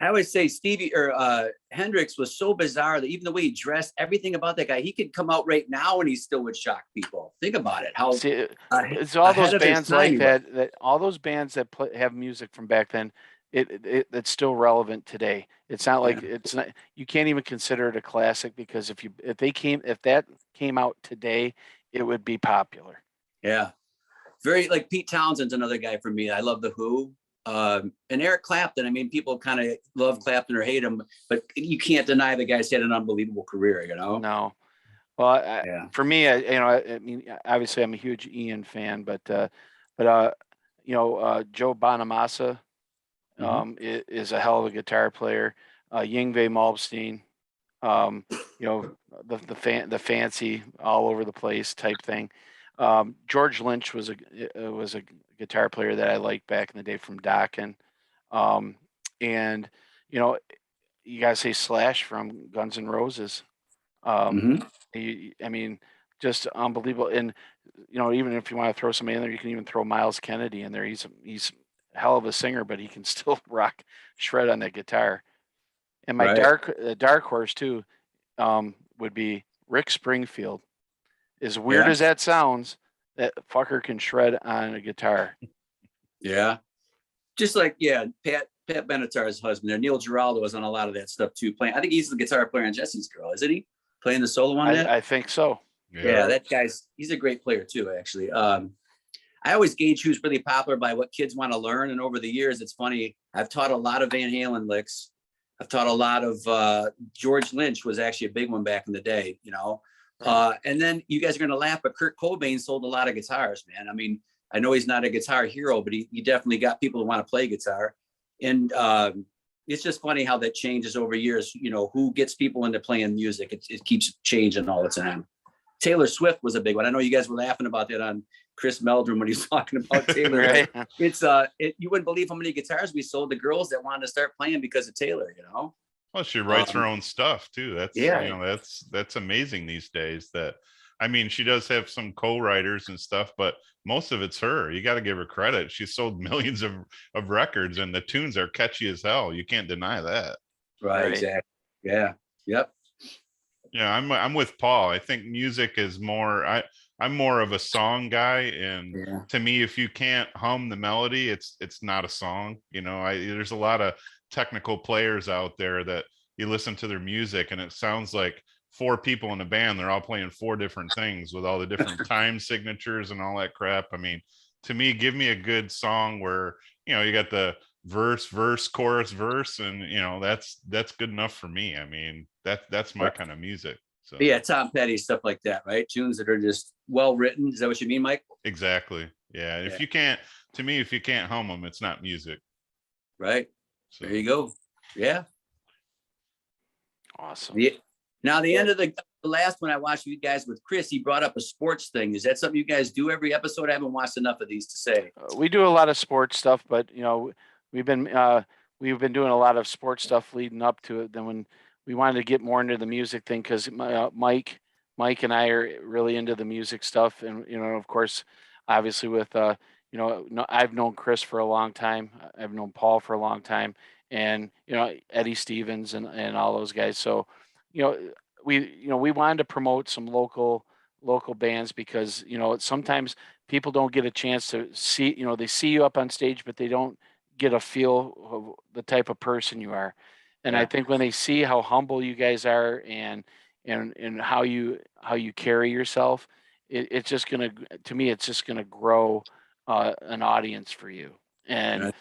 I always say Stevie or Hendrix was so bizarre that even the way he dressed, everything about that guy, he could come out right now and he still would shock people. Think about it. How See, it's all ahead those of his bands time like he was. that all those bands that have music from back then, it's still relevant today. It's not like it's not, you can't even consider it a classic because if that came out today, it would be popular. Yeah. Very like Pete Townsend's another guy for me. I love the Who. And Eric Clapton. I mean, people kind of love Clapton or hate him, but you can't deny the guy's had an unbelievable career, you know? No. Well, Yeah. for me, I mean, obviously I'm a huge Ian fan, but Joe Bonamassa is a hell of a guitar player. Yngwie Malmsteen, the fancy all over the place type thing. George Lynch was a guitar player that I liked back in the day from Dokken. And you gotta say Slash from Guns N' Roses. Mhm. I mean, just unbelievable. And even if you want to throw somebody in there, you can even throw Miles Kennedy in there. He's a hell of a singer, but he can still rock shred on that guitar. And my Right. dark horse too would be Rick Springfield. As weird Yeah. as that sounds, that fucker can shred on a guitar. Yeah. Just like, Pat Benatar's husband there, Neil Giraldo was on a lot of that stuff too. Playing, I think he's the guitar player on Jesse's Girl, isn't he? Playing the solo on that? I think so. Yeah, that he's a great player too, actually. I always gauge who's really popular by what kids want to learn. And over the years, it's funny, I've taught a lot of Van Halen licks. I've taught a lot of George Lynch was actually a big one back in the day, and then you guys are going to laugh, but Kurt Cobain sold a lot of guitars, man. I mean, I know he's not a guitar hero, but he definitely got people who want to play guitar. And it's just funny how that changes over years, who gets people into playing music. It keeps changing all the time. Taylor Swift was a big one. I know you guys were laughing about that on Chris Meldrum when he was talking about Taylor. Right. It's you wouldn't believe how many guitars we sold to girls that wanted to start playing because of Taylor, Well, she writes her own stuff too. That's that's amazing these days. I mean, she does have some co-writers and stuff, but most of it's her. You got to give her credit. She sold millions of records, and the tunes are catchy as hell. You can't deny that. Right. Exactly. Yeah. Yep. Yeah, I'm with Paul. I think music is more. I'm more of a song guy, and to me, if you can't hum the melody, it's not a song. There's a lot of technical players out there that you listen to their music, and it sounds like four people in a band. They're all playing four different things with all the different time signatures and all that crap. I mean, to me, give me a good song where you got the verse, chorus, verse, and that's good enough for me. I mean, that's my kind of music. So yeah, Tom Petty, stuff like that, right? Tunes that are just well written. Is that what you mean, Mike? Exactly. Yeah. If you can't hum them, it's not music. Right. So there you go. Yeah. Awesome. Now the end of the last one I watched you guys with Chris, he brought up a sports thing. Is that something you guys do every episode? I haven't watched enough of these to say. We do a lot of sports stuff, but we've been doing a lot of sports stuff leading up to it. Then when we wanted to get more into the music thing, because Mike and I are really into the music stuff, and of course, obviously with I've known Chris for a long time. I've known Paul for a long time, and Eddie Stevens and all those guys. So we wanted to promote some local bands because sometimes people don't get a chance to see, they see you up on stage, but they don't get a feel of the type of person you are. And I think when they see how humble you guys are and how you carry yourself, it's just gonna grow an audience for you. And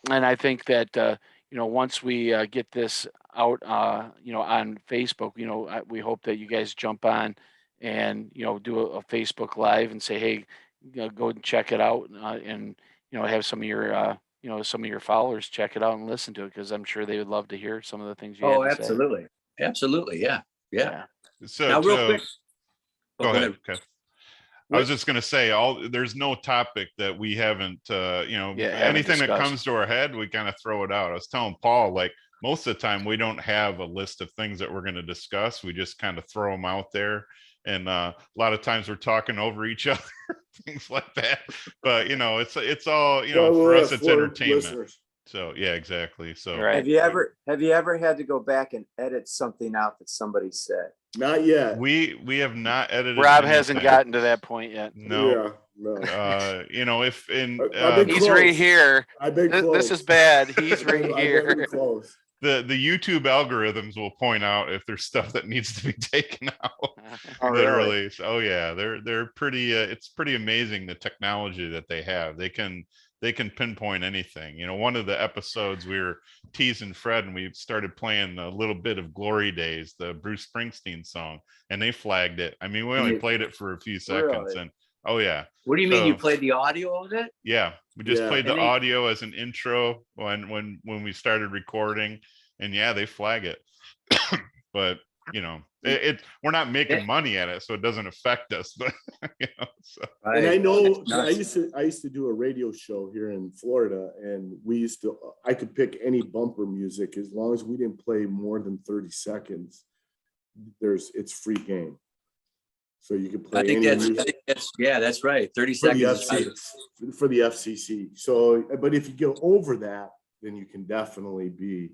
I think that once we get this out on Facebook, we hope that you guys jump on and do a Facebook Live and say, hey, go and check it out, and have some of your followers check it out and listen to it, because I'm sure they would love to hear some of the things you had to absolutely. Say. Absolutely. Yeah. So now, real quick. Go ahead. Okay. I was just going to say, there's no topic that we haven't, anything that comes to our head, we kind of throw it out. I was telling Paul, like most of the time, we don't have a list of things that we're going to discuss. We just kind of throw them out there. And a lot of times we're talking over each other, things like that. But, it's all, for us, it's entertainment. So yeah, exactly. So Right. Have you ever had to go back and edit something out that somebody said? Not yet. we have not edited. Rob hasn't anything. gotten to that point yet. No. Yeah, no. You know, if in I've been He's right close. here. I've been This close. is bad. He's I've been- right I've been here. close. the YouTube algorithms will point out if there's stuff that needs to be taken out. Oh, really? Literally. So, oh yeah, they're pretty. It's pretty amazing the technology that they have. They can pinpoint anything. You know, one of the episodes we were teasing Fred and we started playing a little bit of Glory Days, the Bruce Springsteen song, and they flagged it. I mean, we only played it for a few seconds, Really? and oh yeah. What do you mean? You So- played the audio of it? Yeah, we just Yeah. played the And they- audio as an intro when we started recording, and yeah, they flag it. But you know, we're not making money at it, so it doesn't affect us. But you know, so. And I know That's nuts. I used to do a radio show here in Florida, and I could pick any bumper music as long as we didn't play more than 30 seconds. It's free game. So you could play I think any that's, music that's right. 30 for the seconds. for the FCC. So, but if you go over that, then you can definitely be.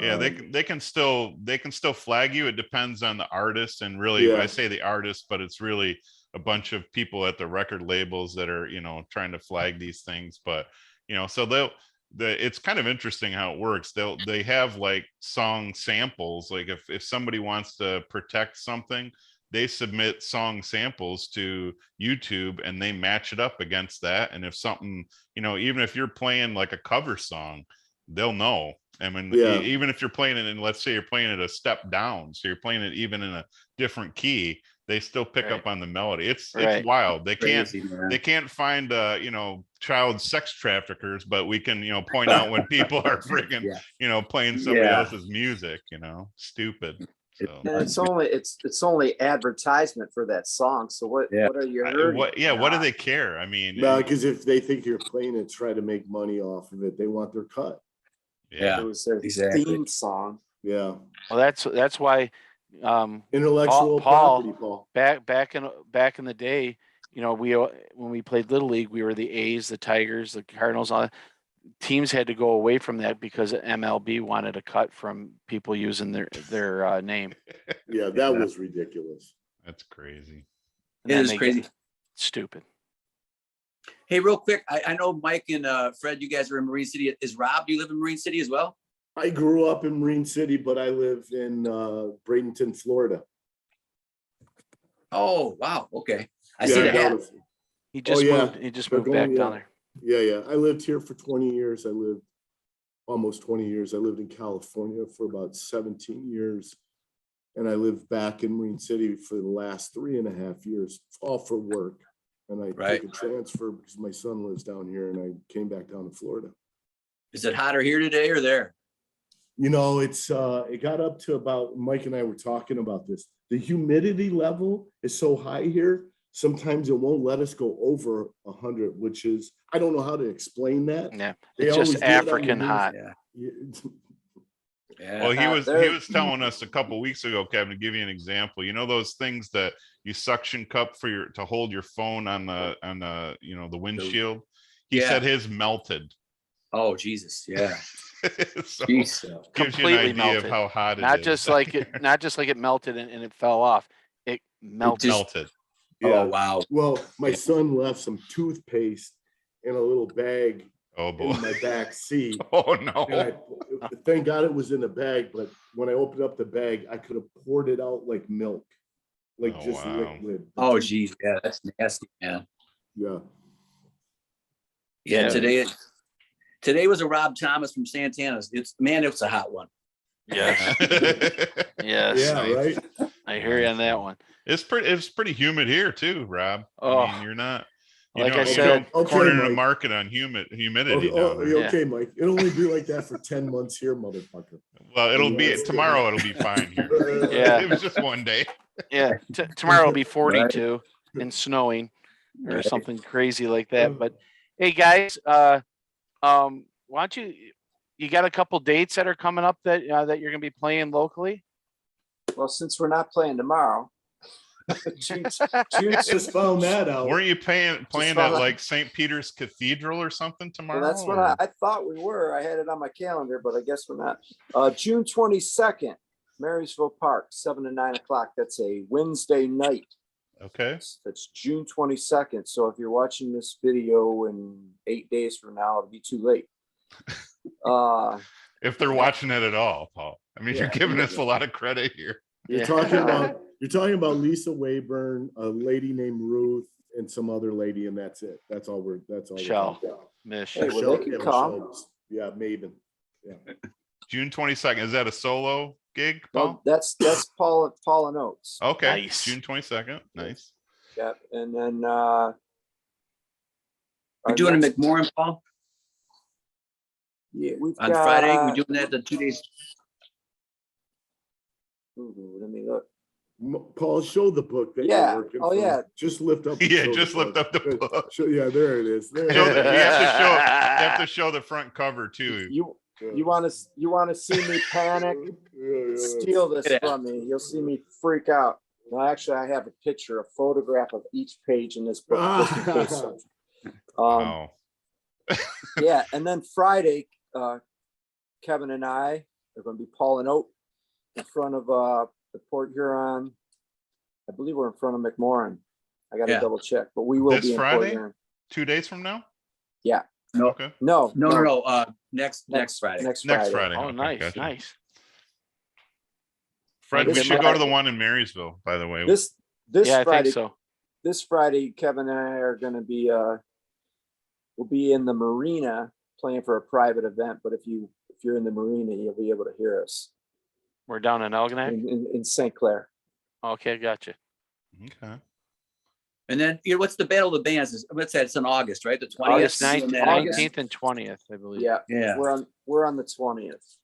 Yeah, they can still flag you. It depends on the artist, and really, Yeah. I say the artist, but it's really a bunch of people at the record labels that are, you know, trying to flag these things. But you know, so it's kind of interesting how it works. They have like song samples. Like if somebody wants to protect something, they submit song samples to YouTube and they match it up against that. And if something, you know, even if you're playing like a cover song, they'll know. I mean, Yeah. even if you're playing it, and let's say you're playing it a step down, so you're playing it even in a different key, they still pick Right. up on the melody. It's Right. wild. They Crazy, man. can't find you know, child sex traffickers, but we can, you know, point out when people are freaking Yeah. you know, playing somebody Yeah. else's music, you know, stupid. So And it's only advertisement for that song. So what are you hurting? what do they care? I mean, No, because if they think you're playing it, try to make money off of it, they want their cut. yeah. It was their Exactly. theme song. Yeah, Well, that's why intellectual Paul- property, Paul. back in the day, you know, when we played Little League, we were the A's, the Tigers, the Cardinals. All that. Teams had to go away from that because MLB wanted a cut from people using their name. Yeah, that was ridiculous. That's crazy. And It then is they crazy. get stupid. Hey, real quick, I know Mike and Fred, you guys are in Marine City. Is Rob, do you live in Marine City as well? I grew up in Marine City, but I live in Bradenton, Florida. Oh, wow. Okay. I see Yeah, the hat. down- He just yeah. moved. He just They're moved back going, down yeah. there. Yeah. I lived here for 20 years. I lived almost 20 years. I lived in California for about 17 years. And I lived back in Marine City for the last 3.5 years, all for work. And I Right. took a transfer because my son lives down here, and I came back down to Florida. Is it hotter here today or there? You know, it got up to about, Mike and I were talking about this. The humidity level is so high here. Sometimes it won't let us go over 100, which is, I don't know how to explain that. Yeah, They it's always just do it on the African news. hot. Yeah. Yeah. Well, he There- was telling us a couple weeks ago, Kevin, to give you an example. You know those things that you suction cup to hold your phone on the you know, the windshield. He Yeah. said his melted. Oh, Jesus. Yeah. So Jeez. gives you an Completely idea melted. of how hot it Not is. just like it melted and it fell off. It melted. melted. Yeah. Oh, wow. Well, my son left some toothpaste in a little bag Oh boy. in my back seat. Oh And no. thank God it was in the bag, but when I opened up the bag, I could have poured it out like milk, like Oh, just wow. liquid. Oh, geez. Yeah, that's nasty, man. Yeah. Yeah, Yeah. today was a Rob Thomas from Santana's. It's a hot one. Yes. Yes. Yeah, Nice. right. I hear you on that one. It's pretty humid here too, Rob. Oh. I mean, you're not. You Like know, I you said- don't corner the Mike. market on humidity. Okay, down there. okay, Mike. It'll only be like that for 10 months here, motherfucker. Well, it'll Yeah, be it's tomorrow. It'll be fine here. Yeah. It was just one day. Yeah. Tomorrow will be 42 and snowing or Right. something crazy like that. But hey guys, why don't you got a couple dates that are coming up that that you're gonna be playing locally? Well, since we're not playing tomorrow, Jude's just found that out. Weren't you playing found at out. like St. Peter's Cathedral or something tomorrow? Well, that's what or- I thought we were. I had it on my calendar, but I guess we're not. June 22nd, Marysville Park, 7 to 9 o'clock. That's a Wednesday night. Okay. That's June 22nd. So if you're watching this video in 8 days from now, it'll be too late. If they're watching it at all, Paul. I mean, you're Yeah. giving us a lot of credit here. You're talking about Lisa Wayburn, a lady named Ruth, and some other lady, and that's it. That's all we're Michelle. talking about. Mish. Hey, well, Michelle- they can yeah, come. Michelle, yeah, Maven. Yeah. June 22nd. Is that a solo gig, Well, Paul? that's Paul and Oates. Okay. Nice. June 22nd. Nice. Yeah, and then You're our doing a next- McMorran, Paul, Yeah, we've on got, Friday. We're doing that the 2 days. ooh, let me look. Paul, show the book that Yeah. you're working Oh, from. yeah. Just lift up. and Yeah, show just lift up the book. Yeah, there it is. There it Show is. you have to show the front cover too. You want to see me panic? Yeah. Steal this Yeah. from me. You'll see me freak out. No, actually, I have a picture, a photograph of each page in this book. Just in case. Wow. Yeah, and then Friday, Kevin and I are going to be Paul and Oate in front of the Port Huron. I believe we're in front of McMorran. I got to Yeah. double check, but we will This be in Port Friday? Huron. 2 days from now? Yeah. No, Okay. No, no. Next Friday. Next Next Friday. Friday. Oh, Okay, nice, gotcha. nice. Fred, we This should go to the Friday. one in Marysville, by the way. This Yeah, I Friday, think so. this Friday, Kevin and I are going to be we'll be in the marina playing for a private event. But if you're in the marina, you'll be able to hear us We're down in Elginak. in St. Clair. Okay, gotcha. Okay. And then what's the Battle of the Bands? What's that? It's in August, right? The 20th. August Doing that 19th and 20th, I believe. Yeah, Yeah. we're on the 20th.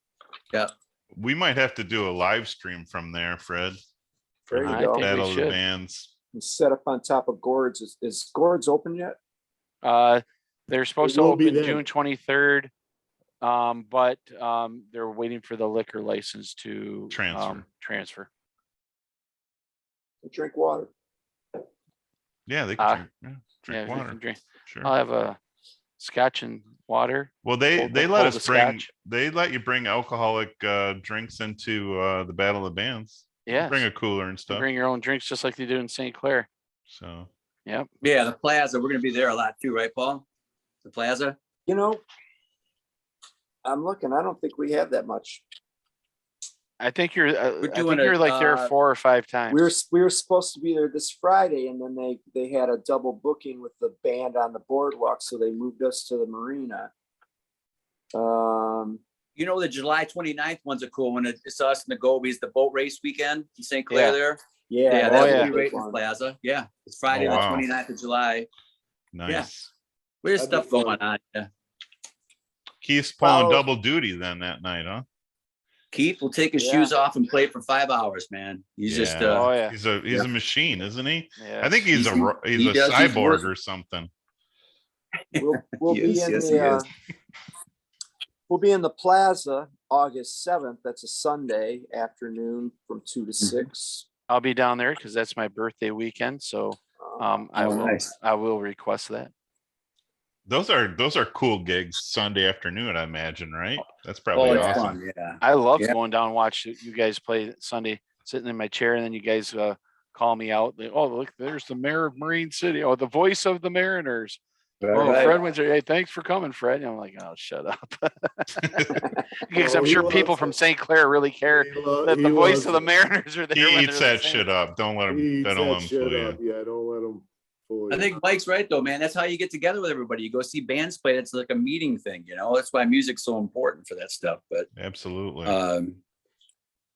We might have to do a live stream from there, Fred. For There you the go. I think we Battle of the should. Bands. We set up on top of Gord's. Is Gord's open yet? They're supposed It to will be open then. June 23rd. But they're waiting for the liquor license to transfer. Drink water. Yeah, they can drink Yeah, we water. can drink. Sure. I'll have a scotch and water. Well, they hold let the us bring. scotch. They let you bring alcoholic drinks into the Battle of the Bands. Yeah. Bring a cooler and stuff. Bring your own drinks just like they do in St. Clair. So Yep. Yeah, the Plaza. We're going to be there a lot too, right, Paul? The Plaza. You know, I'm looking. I don't think we have that much. I think you're. I think doing you're it, like there 4 or 5 times. We were supposed to be there this Friday, and then they had a double booking with the band on the boardwalk, so they moved us to the marina. You know, the July 29th one's a cool one. It's us and the Gobies, the boat race weekend in St. Clair Yeah. there. Yeah, Yeah, Oh, that's yeah. what we rate in the Plaza. Yeah, it's Friday, Oh, wow. the 29th of July. nice. There's That'd be stuff fun. going on. Yeah. Keith's pulling Follow- double duty then that night, huh? Keith will take his Yeah. shoes off and play for 5 hours, man. He's just Oh yeah. He's a machine, isn't he? Yeah. I think he's He he's a does, he's cyborg worth- or something. we'll be Yes, in yes, he the is. we'll be in the Plaza August 7th. That's a Sunday afternoon from 2 to 6. I'll be down there because that's my birthday weekend. So I Oh, will nice. I will request that. Those are cool gigs Sunday afternoon, I imagine, right? That's Oh, probably it's awesome. fun. Yeah. I love Yeah. going down and watch you guys play Sunday, sitting in my chair, and then you guys call me out. Oh, look, there's the mayor of Marine City. Oh, the voice of the Mariners. Oh, Right. Fred Windsor. Hey, thanks for coming, Fred. And I'm like, oh, shut up. Because Oh, I'm he sure loves people it. from St. Clair really care that the voice of the Mariners are there. He when eats they're that the shit up. Don't let him. He eats Don't that let him shit fool you. up. Yeah, don't let him fool I you. think Mike's right though, man. That's how you get together with everybody. You go see bands play. It's like a meeting thing, you know. That's why music's so important for that stuff. But Absolutely.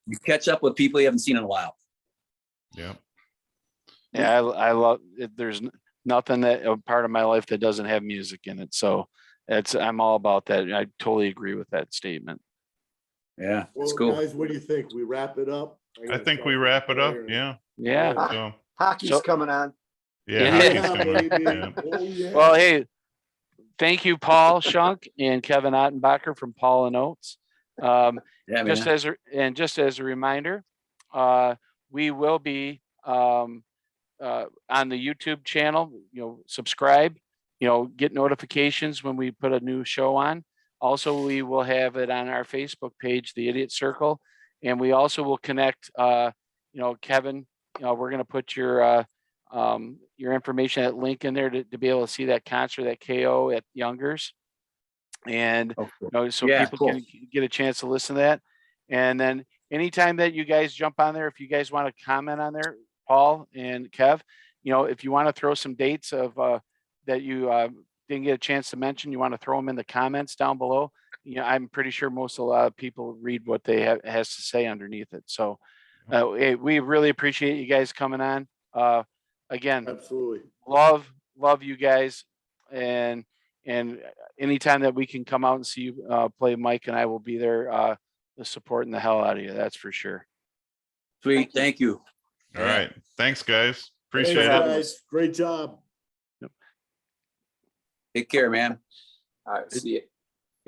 you catch up with people you haven't seen in a while. Yeah. Yeah, I love it. There's nothing that a part of my life that doesn't have music in it. So I'm all about that. I totally agree with that statement. Yeah, Well, it's cool. guys, what do you think? We wrap it up? I think we wrap it up. Yeah. Yeah. So Hockey's So- coming on. yeah. Yeah. hockey's Yeah, coming. baby. Yeah. Oh, yeah. Well, hey, thank you, Paul, Shunk, and Kevin Ottenbacher from Paul and Oates. Yeah, man. Just as a reminder, we will be on the YouTube channel, subscribe, get notifications when we put a new show on. Also, we will have it on our Facebook page, The Idiot Circle. And we also will connect, Kevin, we're going to put your information at link in there to be able to see that concert, that KO at Youngers. And, so Yeah, people cool. can get a chance to listen to that. And then anytime that you guys jump on there, if you guys want to comment on there, Paul and Kev, if you want to throw some dates of that you didn't get a chance to mention, you want to throw them in the comments down below. I'm pretty sure a lot of people read what they has to say underneath it. So hey, we really appreciate you guys coming on. Again, Absolutely. love you guys, and anytime that we can come out and see you play, Mike and I will be there, supporting the hell out of you. That's for sure. Sweet. Thank you. All right. Thanks, guys. Appreciate Thanks, it. guys. Great job. Take care, man. All right, see you.